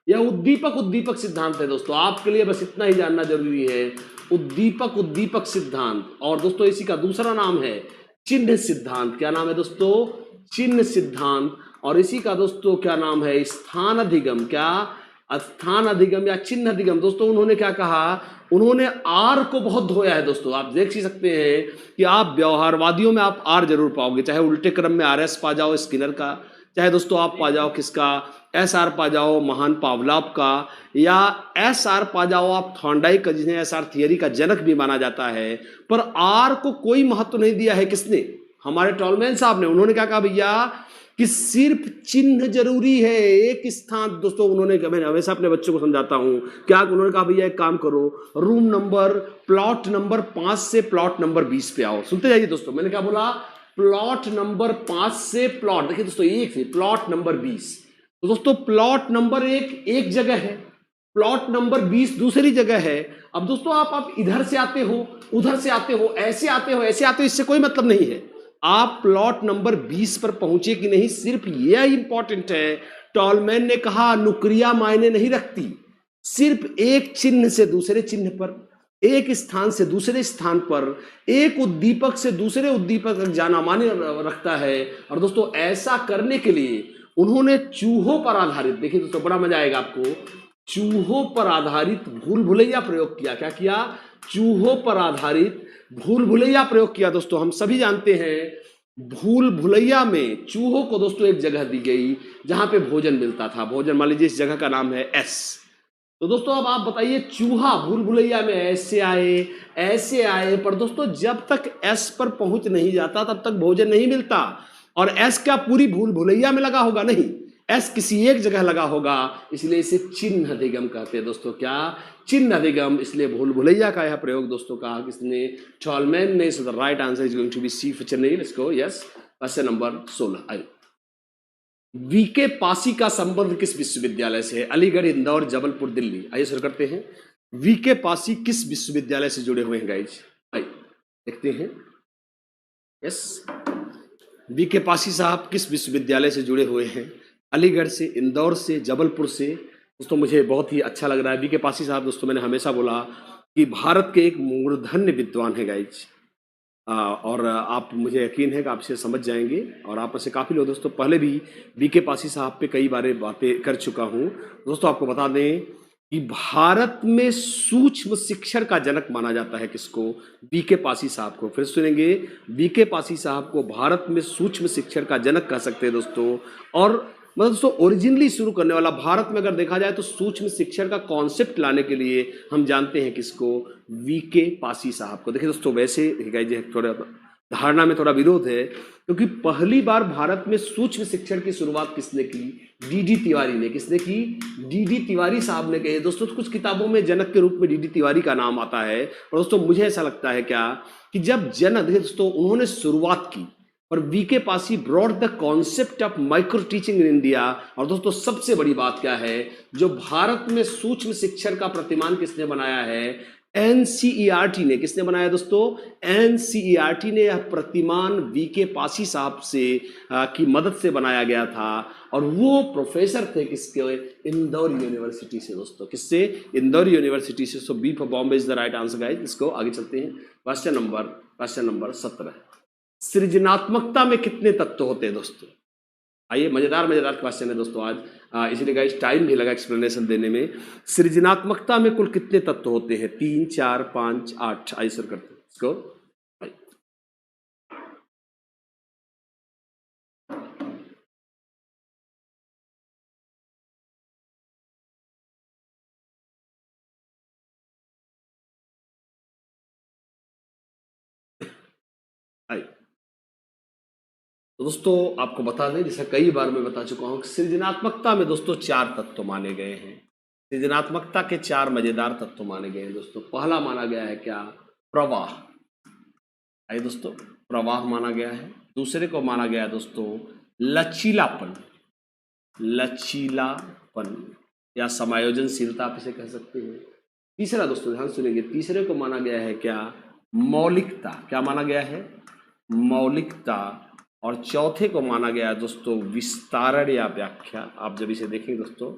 यह उद्दीपक सिद्धांत है। दोस्तों आपके लिए बस इतना ही जानना जरूरी है, उद्दीपक सिद्धांत। और दोस्तों इसी का दूसरा नाम है चिन्ह सिद्धांत। क्या नाम है दोस्तों? चिन्ह सिद्धांत। और इसी का दोस्तों क्या नाम है? स्थान अधिगम। क्या? स्थान अधिगम या चिन्ह अधिगम। दोस्तों उन्होंने क्या कहा? उन्होंने आर को बहुत धोया है। दोस्तों आप देख ही सकते हैं कि आप व्यवहारवादियों में आप आर जरूर पाओगे, चाहे उल्टे क्रम में RS पा जाओ स्किनर का, चाहे दोस्तों आप पा जाओ किसका? SR पा जाओ महान पावलोव का, या SR पा जाओ आप थॉर्नडाइक का, जिन्हें SR थियरी का जनक भी माना जाता है। पर आर को कोई महत्व नहीं दिया है। किसने? हमारे टॉलमैन साहब ने। उन्होंने क्या कहा भैया कि सिर्फ चिन्ह जरूरी है, एक स्थान। दोस्तों उन्होंने, मैं हमेशा अपने बच्चों को समझाता हूं, क्या उन्होंने कहा भैया एक काम करो, प्लॉट नंबर 5 से प्लॉट नंबर 20 पे आओ। सुनते जाइए दोस्तों, मैंने क्या बोला? प्लॉट नंबर 5 से प्लॉट, देखिए दोस्तों एक से प्लॉट नंबर 20। तो दोस्तों प्लॉट नंबर 1 एक जगह है, प्लॉट नंबर 20 दूसरी जगह है। अब दोस्तों आप इधर से आते हो, उधर से आते हो, ऐसे आते हो, ऐसे आते हो, इससे कोई मतलब नहीं है। आप प्लॉट नंबर 20 पर पहुंचे कि नहीं, सिर्फ यह इंपॉर्टेंट है। टॉलमैन ने कहा नुक्रिया मायने नहीं रखती, सिर्फ एक चिन्ह से दूसरे चिन्ह पर, एक स्थान से दूसरे स्थान पर, एक उद्दीपक से दूसरे उद्दीपक तक जाना माने रखता है। और दोस्तों ऐसा करने के लिए उन्होंने चूहों पर आधारित, देखिए दोस्तों बड़ा मजा आएगा आपको, चूहों पर आधारित भूल भुलैया प्रयोग किया। क्या किया? चूहों पर आधारित भूल भुलैया प्रयोग किया। दोस्तों हम सभी जानते हैं भूल भुलैया में चूहों को दोस्तों एक जगह दी गई जहां पे भोजन मिलता था। भोजन मान लीजिए इस जगह का नाम है S। तो दोस्तों अब आप बताइए, चूहा भूल भुलैया में ऐसे आए, पर दोस्तों जब तक S पर पहुंच नहीं जाता तब तक भोजन नहीं मिलता। और S क्या पूरी भूल भुलैया में लगा होगा? नहीं, S किसी एक जगह लगा होगा, इसलिए इसे चिन्ह अधिगम कहते हैं। दोस्तों क्या? चिन्ह अधिगम। इसलिए भूल भुलैया का यह प्रयोग दोस्तों कहा किसने? टॉलमैन ने। So the right answer is going to be C for Chennai. Let's go. Yes, question number 16। आइए, VK पासी का संबंध किस विश्वविद्यालय से है? अलीगढ़, इंदौर, जबलपुर, दिल्ली। आइए शुरू करते हैं। VK पासी किस विश्वविद्यालय से जुड़े हुए हैं गाइज? आइए देखते हैं। यस, VK पासी साहब किस विश्वविद्यालय से जुड़े हुए हैं? अलीगढ़ से, इंदौर से, जबलपुर से। दोस्तों मुझे बहुत ही अच्छा लग रहा है। VK पासी साहब, दोस्तों मैंने हमेशा बोला कि भारत के एक मूर्धन्य विद्वान है गाइज। और आप, मुझे यकीन है कि आप इसे समझ जाएंगे। और आप में से काफ़ी लोग दोस्तों पहले भी VK पासी साहब पे कई बार बातें कर चुका हूँ। दोस्तों आपको बता दें कि भारत में सूक्ष्म शिक्षण का जनक माना जाता है किसको? VK पासी साहब को। फिर सुनेंगे, VK पासी साहब को भारत में सूक्ष्म शिक्षण का जनक कह सकते हैं दोस्तों। और मतलब दोस्तों ओरिजिनली शुरू करने वाला, भारत में अगर देखा जाए तो सूक्ष्म शिक्षण का कॉन्सेप्ट लाने के लिए हम जानते हैं किसको? VK पासी साहब को। देखिए दोस्तों वैसे थोड़ा धारणा में थोड़ा विरोध है, क्योंकि पहली बार भारत में सूक्ष्म शिक्षण की शुरुआत किसने की? DD तिवारी ने। किसने की? DD तिवारी साहब ने कही। दोस्तों कुछ किताबों में जनक के रूप में DD तिवारी का नाम आता है। और दोस्तों मुझे ऐसा लगता है क्या कि जब जनक, देखिए दोस्तों उन्होंने शुरुआत की, और VK Passi brought the concept of micro teaching in India. और दोस्तों सबसे बड़ी बात क्या है, जो भारत में सूक्ष्म शिक्षण का प्रतिमान किसने बनाया है? NCERT ने। किसने बनाया दोस्तों? NCERT ने। यह प्रतिमान VK पासी साहब से की मदद से बनाया गया था। और वो प्रोफेसर थे किसके? इंदौर यूनिवर्सिटी से। दोस्तों किससे? इंदौर यूनिवर्सिटी से। सो B for Bombay is the right answer guys. इसको आगे चलते हैं। Question number 17। सृजनात्मकता में कितने तत्व होते हैं दोस्तों? आइए, मजेदार क्वेश्चन है दोस्तों आज, इसलिए गाइस टाइम भी लगा एक्सप्लेनेशन देने में। सृजनात्मकता में कुल कितने तत्व होते हैं? 3, 4, 5, 8। आइए शुरू करते हैं इसको। तो दोस्तों आपको बता दें, जैसा कई बार मैं बता चुका हूं, सृजनात्मकता में दोस्तों 4 तत्व माने गए हैं। सृजनात्मकता के 4 मजेदार तत्व माने गए हैं दोस्तों। पहला माना गया है क्या? प्रवाह। आइए दोस्तों, प्रवाह माना गया है। दूसरे को माना गया है दोस्तों लचीलापन या समायोजनशीलता, आप इसे कह सकते हैं। तीसरा दोस्तों ध्यान सुनेंगे, तीसरे को माना गया है क्या, मौलिकता। क्या माना गया है, मौलिकता। और चौथे को माना गया दोस्तों विस्तारण या व्याख्या। आप जब इसे देखेंगे दोस्तों,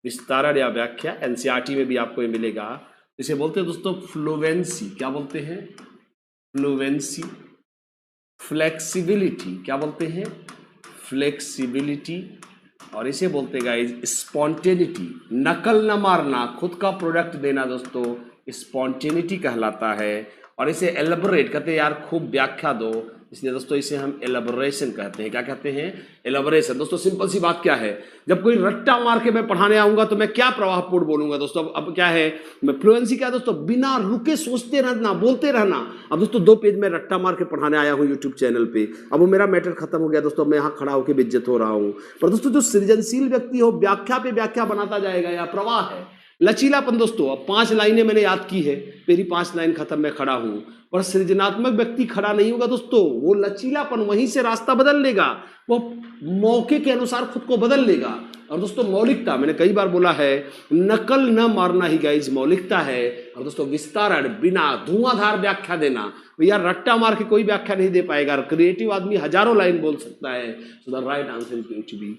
विस्तारण या व्याख्या, एनसीईआरटी में भी आपको ये मिलेगा। इसे बोलते हैं दोस्तों फ्लुएंसी। क्या बोलते हैं, फ्लुएंसी। फ्लेक्सिबिलिटी, क्या बोलते हैं, फ्लेक्सिबिलिटी। और इसे बोलते हैं गाइज स्पॉन्टेनिटी, नकल न मारना, खुद का प्रोडक्ट देना दोस्तों स्पॉन्टेनिटी कहलाता है। और इसे एलैबोरेट कहते हैं, यार खूब व्याख्या दो, इसलिए दोस्तों इसे हम एलैबोरेशन कहते हैं। क्या कहते हैं, एलैबोरेशन। दोस्तों सिंपल सी बात क्या है, जब कोई रट्टा मार के मैं पढ़ाने आऊंगा तो मैं क्या प्रवाहपूर्ण बोलूंगा दोस्तों। अब क्या है, मैं फ्लुएंसी क्या दोस्तों, बिना रुके सोचते रहना, बोलते रहना। अब दोस्तों 2 पेज में रट्टा मार के पढ़ाने आया हूं यूट्यूब चैनल पे, अब वो मेरा मैटर खत्म हो गया दोस्तों, मैं यहाँ खड़ा होकर बेइज्जत हो रहा हूं। पर दोस्तों जो सृजनशील व्यक्ति हो, व्याख्या पे व्याख्या बनाता जाएगा, या प्रवाह है, लचीलापन दोस्तों। अब 5 लाइनें मैंने याद की है, मेरी 5 लाइन खत्म, मैं खड़ा हूं। पर सृजनात्मक व्यक्ति खड़ा नहीं होगा दोस्तों, वो लचीलापन वहीं से रास्ता बदल लेगा, वो मौके के अनुसार खुद को बदल लेगा। और दोस्तों मौलिकता, मैंने कई बार बोला है, नकल न मारना ही गाइज मौलिकता है। और दोस्तों विस्तारण, बिना धुआंधार व्याख्या देना। भैया रट्टा मार के कोई व्याख्या नहीं दे पाएगा, क्रिएटिव आदमी हजारों लाइन बोल सकता है। So the right answer is going to be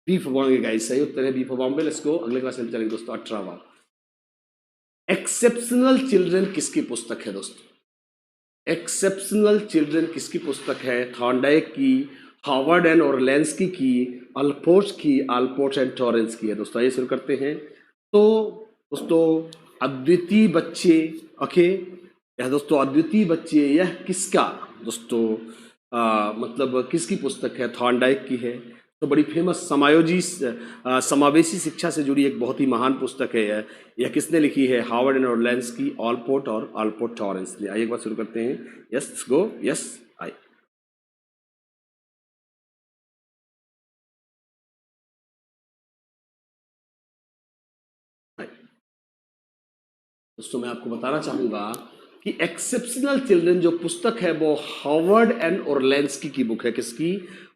B for Bombay guys. सही उत्तर है B for Bombay. Let's go अगले क्लास में चलेंगे दोस्तों 18वां। एक्सेप्शनल चिल्ड्रन किसकी पुस्तक है दोस्तों, एक्सेप्शनल चिल्ड्रन किसकी पुस्तक है, थॉर्नडाइक की, हार्वर्ड एंड ओरलेंस्की की, अल्पोर्ट की, अल्पोर्ट एंड टॉरेंस की है दोस्तों। आइए शुरू करते हैं। तो दोस्तों अद्वितीय बच्चे, ओके, यह दोस्तों अद्वितीय बच्चे, यह किसका दोस्तों मतलब किसकी पुस्तक है, थॉर्नडाइक की है। तो बड़ी फेमस समावेशी शिक्षा से जुड़ी एक बहुत ही महान पुस्तक है यह किसने लिखी है, हार्वर्ड एंड ओरलेंस्की, ऑलपोर्ट और अल्पोर्ट टॉरेंस ने। आइए एक बार शुरू करते हैं। Yes go, yes I. दोस्तों मैं आपको बताना चाहूंगा कि एक्सेप्शनल चिल्ड्रन जो पुस्तक है वो हार्वर्ड एंड ओरलेंस्की की बुक है। किसकी,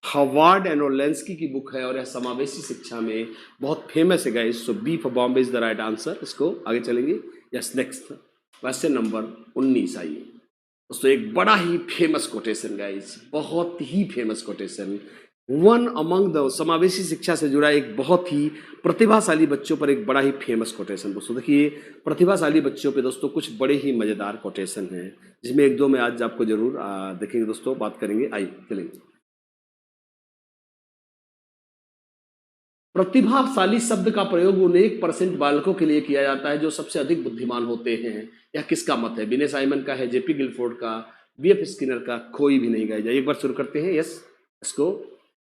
हार्वर्ड एंड ओरलेंस्की की बुक है। और यह समावेशी शिक्षा में बहुत फेमस है guys. So B for Bombay is the right answer. इसको आगे चलेंगे। यस नेक्स्ट क्वेश्चन नंबर 19 आइए दोस्तों। एक बड़ा ही फेमस कोटेशन गाइस, बहुत ही famous quotation, one among the, समावेशी शिक्षा से जुड़ा एक बहुत ही प्रतिभाशाली बच्चों पर एक बड़ा ही फेमस कोटेशन। दोस्तों देखिए प्रतिभाशाली बच्चों पे दोस्तों कुछ बड़े ही मजेदार कोटेशन हैं, जिसमें 1-2 में आज आपको जरूर देखेंगे दोस्तों, बात करेंगे। आइए चलेंगे। प्रतिभाशाली शब्द का प्रयोग उन 1% बालकों के लिए किया जाता है जो सबसे अधिक बुद्धिमान होते हैं। यह किसका मत है, विनय साइमन का है, जेपी गिलफोर्ड का, बीएफ स्किनर का, कोई भी नहीं। गाइस एक बार शुरू करते हैं। यस इसको,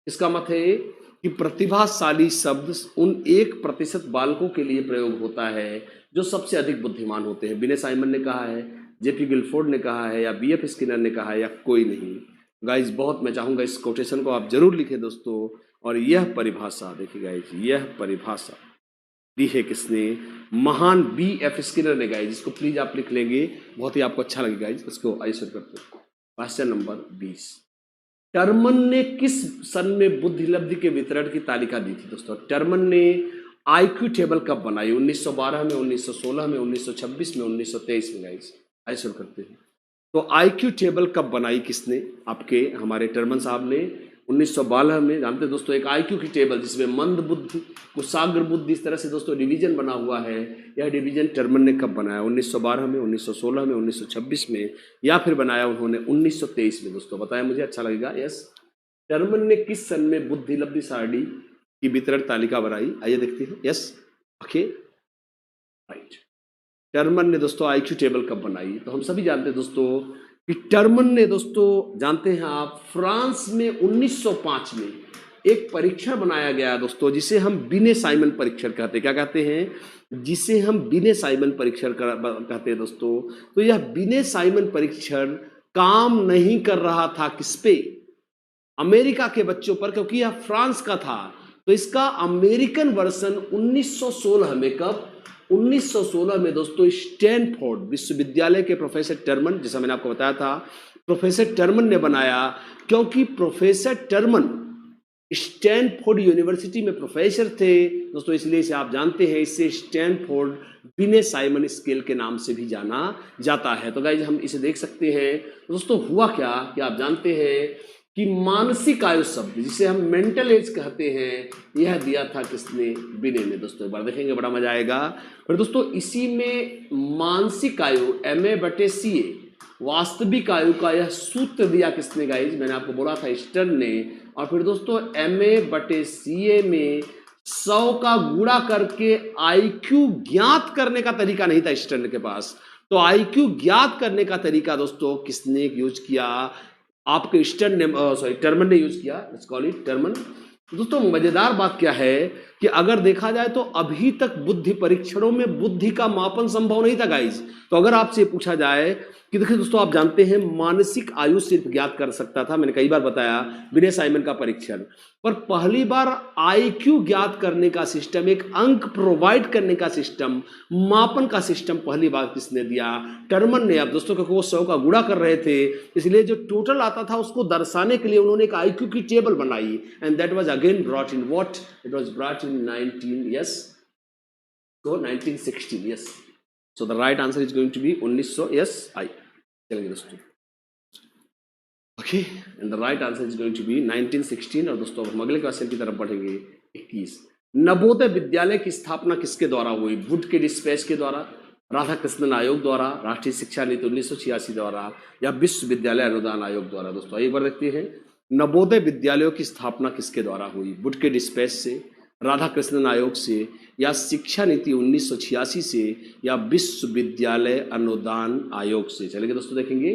इसका मत है कि प्रतिभाशाली शब्द उन 1% बालकों के लिए प्रयोग होता है जो सबसे अधिक बुद्धिमान होते हैं। विनय साइमन ने कहा है, जेपी गिलफोर्ड ने कहा है, या बीएफ स्किनर ने कहा है, या कोई नहीं। गाइस बहुत मैं चाहूंगा इस कोटेशन को आप जरूर लिखें दोस्तों। और यह परिभाषा देखिए गाइस, यह परिभाषा दी है किसने, महान बीएफ स्किनर ने गाइस। इसको प्लीज आप लिख लेंगे, बहुत ही आपको अच्छा लगेगा गाइस। इसको आइए शुरू करते हैं। क्वेश्चन नंबर 20, टर्मन ने किस सन में बुद्धिलब्धि के वितरण की तालिका दी थी दोस्तों। टर्मन ने आईक्यू टेबल कब बनाई, 1912 में, 1916 में, 1926 में, 1923 में। गाइस आइए शुरू करते हैं। तो आईक्यू टेबल कब बनाई किसने, आपके हमारे टर्मन साहब ने 1912 में। जानते हैं दोस्तों एक आईक्यू की टेबल जिसमें मंद बुद्धि, कुशाग्र बुद्धि, इस तरह से दोस्तों डिवीजन बना हुआ है। यह डिवीजन टर्मन ने कब बनाया, 1912 में, 1916 में, 1926 में, या फिर बनाया उन्होंने 1923 में। दोस्तों बताया, मुझे अच्छा लगेगा। यस, टर्मन ने किस सन में बुद्धिलब्धि सारणी की वितरण तालिका बनाई, आइए देखते हैं। यस ओके राइट, टर्मन ने दोस्तों आईक्यू टेबल कब बनाई। तो हम सभी जानते हैं दोस्तों कि टर्मन ने दोस्तों, जानते हैं आप, फ्रांस में 1905 में एक परीक्षण बनाया गया दोस्तों, जिसे हम विनय साइमन परीक्षण कहते हैं। क्या कहते हैं, जिसे हम विनय साइमन परीक्षण कहते हैं दोस्तों। तो यह विनय साइमन परीक्षण काम नहीं कर रहा था किस पे, अमेरिका के बच्चों पर, क्योंकि यह फ्रांस का था। तो इसका अमेरिकन वर्जन 1916 में, कब, 1916 में दोस्तों स्टैनफोर्ड विश्वविद्यालय के प्रोफेसर टर्मन, जैसा मैंने आपको बताया था, प्रोफेसर टर्मन ने बनाया। क्योंकि प्रोफेसर टर्मन स्टैनफोर्ड यूनिवर्सिटी में प्रोफेसर थे दोस्तों, इसलिए इसे आप जानते हैं, इससे स्टैनफोर्ड बिने साइमन स्केल के नाम से भी जाना जाता है। तो गाइज हम इसे देख सकते हैं दोस्तों। हुआ क्या कि आप जानते हैं कि मानसिक आयु शब्द, जिसे हम मेंटल एज कहते हैं, यह दिया था किसने? बिने ने। दोस्तों एक बार देखेंगे, बड़ा मजा आएगा। फिर दोस्तों इसी में मानसिक आयु MA/CA, वास्तविक आयु का यह सूत्र दिया किसने गाइज? मैंने आपको बोला था स्टर्न ने। और फिर दोस्तों MA/CA में 100 का गुणा करके IQ ज्ञात करने का तरीका नहीं था स्टर्न के पास, तो IQ ज्ञात करने का तरीका दोस्तों किसने यूज किया? आपके स्टर्न ने, टर्मन ने यूज किया। Let's call it Terman. दोस्तों मजेदार बात क्या है कि अगर देखा जाए तो अभी तक बुद्धि परीक्षणों में बुद्धि का मापन संभव नहीं था गाइज। तो अगर आपसे पूछा जाए कि देखिए दोस्तों, आप जानते हैं मानसिक आयु सिर्फ ज्ञात कर सकता था, मैंने कई बार बताया, बिने साइमन का परीक्षण, पर पहली बार IQ ज्ञात करने का सिस्टम, एक अंक प्रोवाइड करने का सिस्टम, मापन का सिस्टम पहली बार किसने दिया? टर्मन ने। अब दोस्तों क्योंकि वो 100 का गुणा कर रहे थे, इसलिए जो टोटल आता था उसको दर्शाने के लिए उन्होंने एक IQ की टेबल बनाई, and that was again brought in what? It was brought in 1916, yes. So the right answer is going to be 1900, yes, चलेंगे दोस्तों। Okay, and the right answer is going to be 1916। और दोस्तों हम अगले क्वेश्चन की तरफ बढ़ेंगे। 21, नवोदय विद्यालय की स्थापना किसके द्वारा हुई? वुड के डिस्पैच के द्वारा, राधा कृष्णन आयोग द्वारा, राष्ट्रीय शिक्षा नीति 1986 द्वारा, या विश्वविद्यालय अनुदान आयोग द्वारा? दोस्तों एक बार देखते हैं, नवोदय विद्यालयों की स्थापना किसके द्वारा हुई? वुड के डिस्पैच से, राधा कृष्णन आयोग से, या शिक्षा नीति 1986 से, या विश्वविद्यालय अनुदान आयोग से? चलेंगे दोस्तों देखेंगे।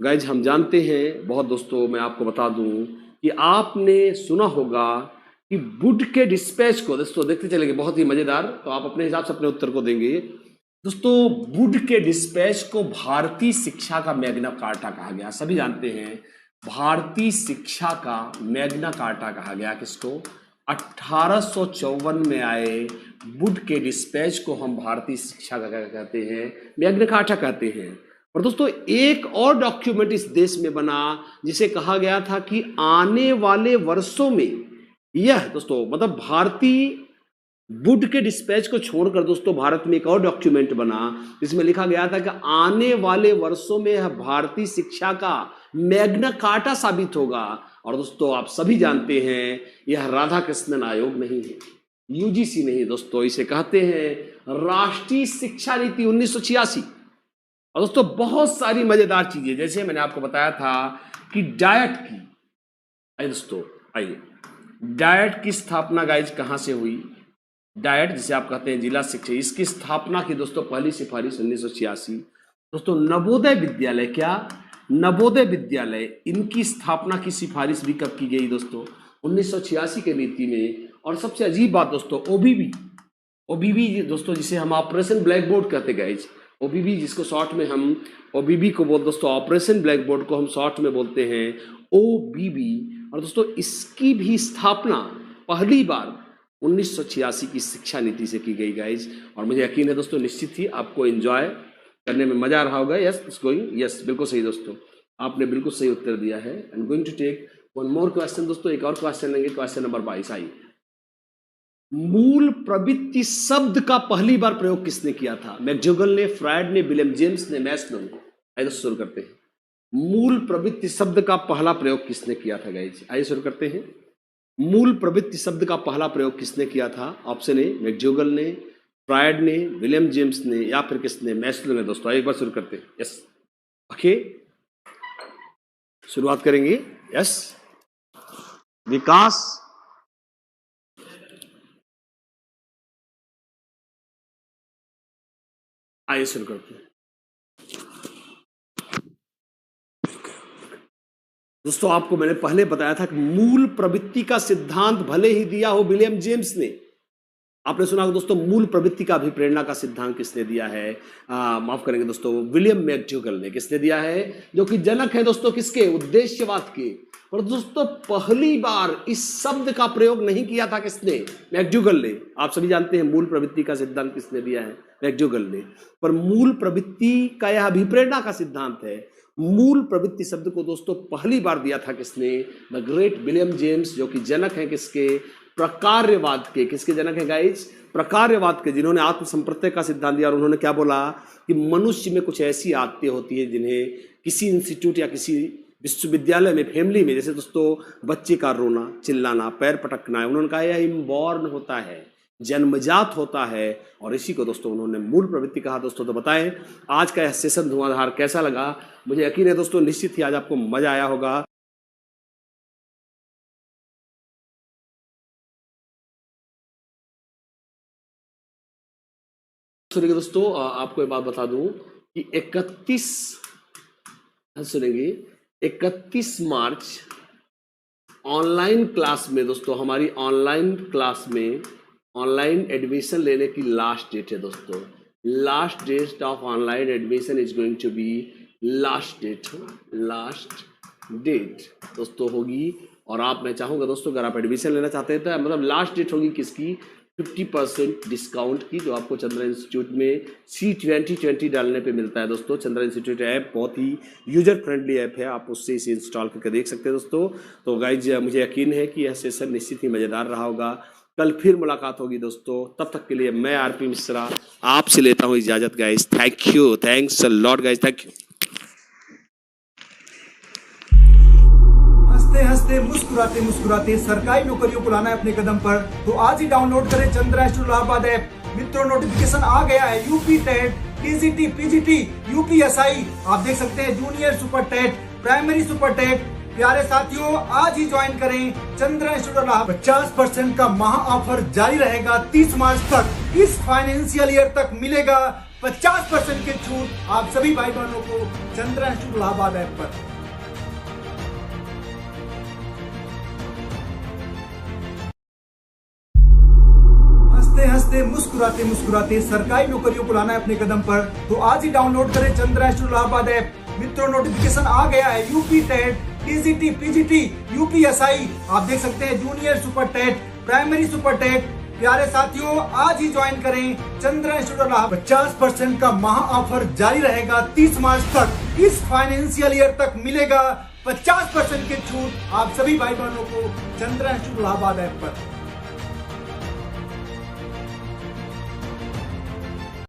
गाइज हम जानते हैं बहुत दोस्तों, मैं आपको बता दूं कि आपने सुना होगा कि वुड के डिस्पैच को, दोस्तों देखते चलेंगे, बहुत ही मजेदार। तो आप अपने हिसाब से अपने उत्तर को देंगे। दोस्तों वुड के डिस्पैच को भारतीय शिक्षा का मैग्ना कार्टा कहा गया। सभी जानते हैं भारतीय शिक्षा का मैग्ना कार्टा कहा गया किसको? 1854 में आए वुड के डिस्पैच को हम भारतीय शिक्षा का क्या कहते हैं? मैग्ना कार्टा कहते हैं। और दोस्तों एक और डॉक्यूमेंट इस देश में बना जिसे कहा गया था कि आने वाले वर्षों में यह, दोस्तों मतलब भारतीय वुड के डिस्पैच को छोड़कर दोस्तों भारत में एक और डॉक्यूमेंट बना जिसमें लिखा गया था कि आने वाले वर्षों में यह भारतीय शिक्षा का मैग्ना कार्टा साबित होगा। और दोस्तों आप सभी जानते हैं यह राधा कृष्णन आयोग नहीं है, UGC नहीं दोस्तों, इसे कहते हैं राष्ट्रीय शिक्षा नीति 1986। और दोस्तों बहुत सारी मजेदार चीजें, जैसे मैंने आपको बताया था कि डायट की, आइए दोस्तों आइए, डायट की स्थापना गाइज कहां से हुई? डायट जिसे आप कहते हैं जिला शिक्षा, इसकी स्थापना की दोस्तों पहली सिफारिश 1986। दोस्तों नवोदय विद्यालय, क्या नवोदय विद्यालय, इनकी स्थापना की सिफारिश भी कब की गई दोस्तों? 1986 के नीति में। और सबसे अजीब बात दोस्तों, ओबीबी दोस्तों जिसे हम ऑपरेशन ब्लैक बोर्ड कहते गाइज, OBB जिसको शॉर्ट में हम OBB को बोल, दोस्तों ऑपरेशन ब्लैक बोर्ड को हम शॉर्ट में बोलते हैं OBB। और दोस्तों इसकी भी स्थापना पहली बार 1986 की शिक्षा नीति से की गई गाइज। और मुझे यकीन है दोस्तों निश्चित ही आपको एंजॉय करने में मजा आ रहा होगा। यस गोइंग, यस बिल्कुल सही दोस्तों, आपने बिल्कुल सही उत्तर दिया है। And going to take one more question दोस्तों, एक और क्वेश्चन लेंगे, क्वेश्चन नंबर 22। आइए, मूल प्रवृत्ति शब्द का पहली बार प्रयोग किसने किया था? मैक्डोगल ने, फ्रायड ने, विलियम जेम्स ने, मैस्लो ने? आइए शुरू करते हैं। मूल प्रवृत्ति शब्द का पहला प्रयोग किसने किया था गाइज? आइए शुरू करते हैं। मूल प्रवृत्ति शब्द का पहला प्रयोग किसने किया था? ऑप्शन ए मैक्डोगल ने, फ्रायड ने, विलियम जेम्स ने, या फिर किसने? मैस्लो ने। दोस्तों एक बार शुरू करते हैं। यस ओके, शुरुआत करेंगे। यस विकास, आइए शुरू करते हैं। दोस्तों आपको मैंने पहले बताया था कि मूल प्रवृत्ति का सिद्धांत भले ही दिया हो विलियम जेम्स ने, आपने सुना दोस्तों मूल प्रवृत्ति का अभिप्रेरणा का सिद्धांत किसने दिया है? माफ करेंगे दोस्तों, विलियम मैक्डोगल ने। किसने दिया है? जो कि जनक है दोस्तों किसके? उद्देश्यवाद के। और दोस्तों पहली बार इस शब्द का प्रयोग नहीं किया था किसने? मैक्डोगल ने। आप सभी जानते हैं मूल प्रवृत्ति का सिद्धांत किसने दिया है? मैक्डोगल ने। पर मूल प्रवृत्ति का यह अभिप्रेरणा का सिद्धांत है मूल प्रवृत्ति शब्द को दोस्तों पहली बार दिया था किसने? द ग्रेट विलियम जेम्स, जो कि जनक हैं किसके? प्रकार्यवाद के। किसके जनक हैं गाइज? प्रकार्यवाद के, जिन्होंने आत्म संप्रत्यय का सिद्धांत दिया। और उन्होंने क्या बोला कि मनुष्य में कुछ ऐसी आदतें होती है जिन्हें किसी इंस्टीट्यूट या किसी विश्वविद्यालय में, फैमिली में, जैसे दोस्तों बच्चे का रोना, चिल्लाना, पैर पटकना है, उन्होंने कहा यह इनबॉर्न होता है, जन्मजात होता है। और इसी को दोस्तों उन्होंने मूल प्रवृत्ति कहा। दोस्तों तो बताएं आज का यह सेशन धुआंधार कैसा लगा? मुझे यकीन है दोस्तों निश्चित ही आज आपको मजा आया होगा। सुनिए दोस्तों, आपको एक बात बता दूं कि 31 मार्च ऑनलाइन क्लास में दोस्तों, हमारी ऑनलाइन क्लास में ऑनलाइन एडमिशन लेने की लास्ट डेट है दोस्तों। Last date of online admission is going to be last date दोस्तों होगी। और आप, मैं चाहूँगा दोस्तों, अगर आप एडमिशन लेना चाहते हैं तो मतलब लास्ट डेट होगी किसकी? 50% डिस्काउंट की, जो आपको चंद्रा इंस्टीट्यूट में C2020 डालने पे मिलता है दोस्तों। चंद्रा इंस्टीट्यूट ऐप बहुत ही यूजर फ्रेंडली ऐप है, आप उससे इसे इंस्टॉल करके देख सकते हैं दोस्तों। तो गाइज मुझे यकीन है कि यह सेशन निश्चित ही मज़ेदार रहा होगा। कल फिर मुलाकात होगी दोस्तों, तब तक के लिए मैं आरपी मिश्रा आपसे लेता हूँ इजाज़त guys. Thank you, thanks a lot guys, thank you. हंसते हंसते मुस्कुराते मुस्कुराते सरकारी नौकरियों को लाना है अपने कदम पर, तो आज ही डाउनलोड करें चंद्रा इंस्टीट्यूट इलाहाबाद ऐप। मित्रों, नोटिफिकेशन आ गया है UP TET, TGT, PGT, UPSI, आप देख सकते हैं junior super TET, primary super TET. प्यारे साथियों, आज ही ज्वाइन करें चंद्रा इंस्टीट्यूट इलाहाबाद। 50% का महा ऑफर जारी रहेगा 30 मार्च तक। इस फाइनेंशियल ईयर तक मिलेगा 50% की छूट आप सभी भाई बहनों को चंद्रा इंस्टीट्यूट इलाहाबाद ऐप पर। हंसते हंसते मुस्कुराते मुस्कुराते सरकारी नौकरियों को लाना है अपने कदम पर, तो आज ही डाउनलोड करें चंद्रा इंस्टीट्यूट इलाहाबाद ऐप। मित्रों, नोटिफिकेशन आ गया है UP TET, TGT, PGT, UPSI, आप देख सकते हैं junior super TET, primary super TET. प्यारे साथियों, आज ही ज्वाइन करें चंद्रा इंस्टीट्यूट इलाहाबाद। 50% का महा ऑफर जारी रहेगा 30 मार्च तक। इस फाइनेंशियल ईयर तक मिलेगा 50% की छूट आप सभी भाई बहनों को चंद्रा इंस्टीट्यूट इलाहाबाद ऐप पर।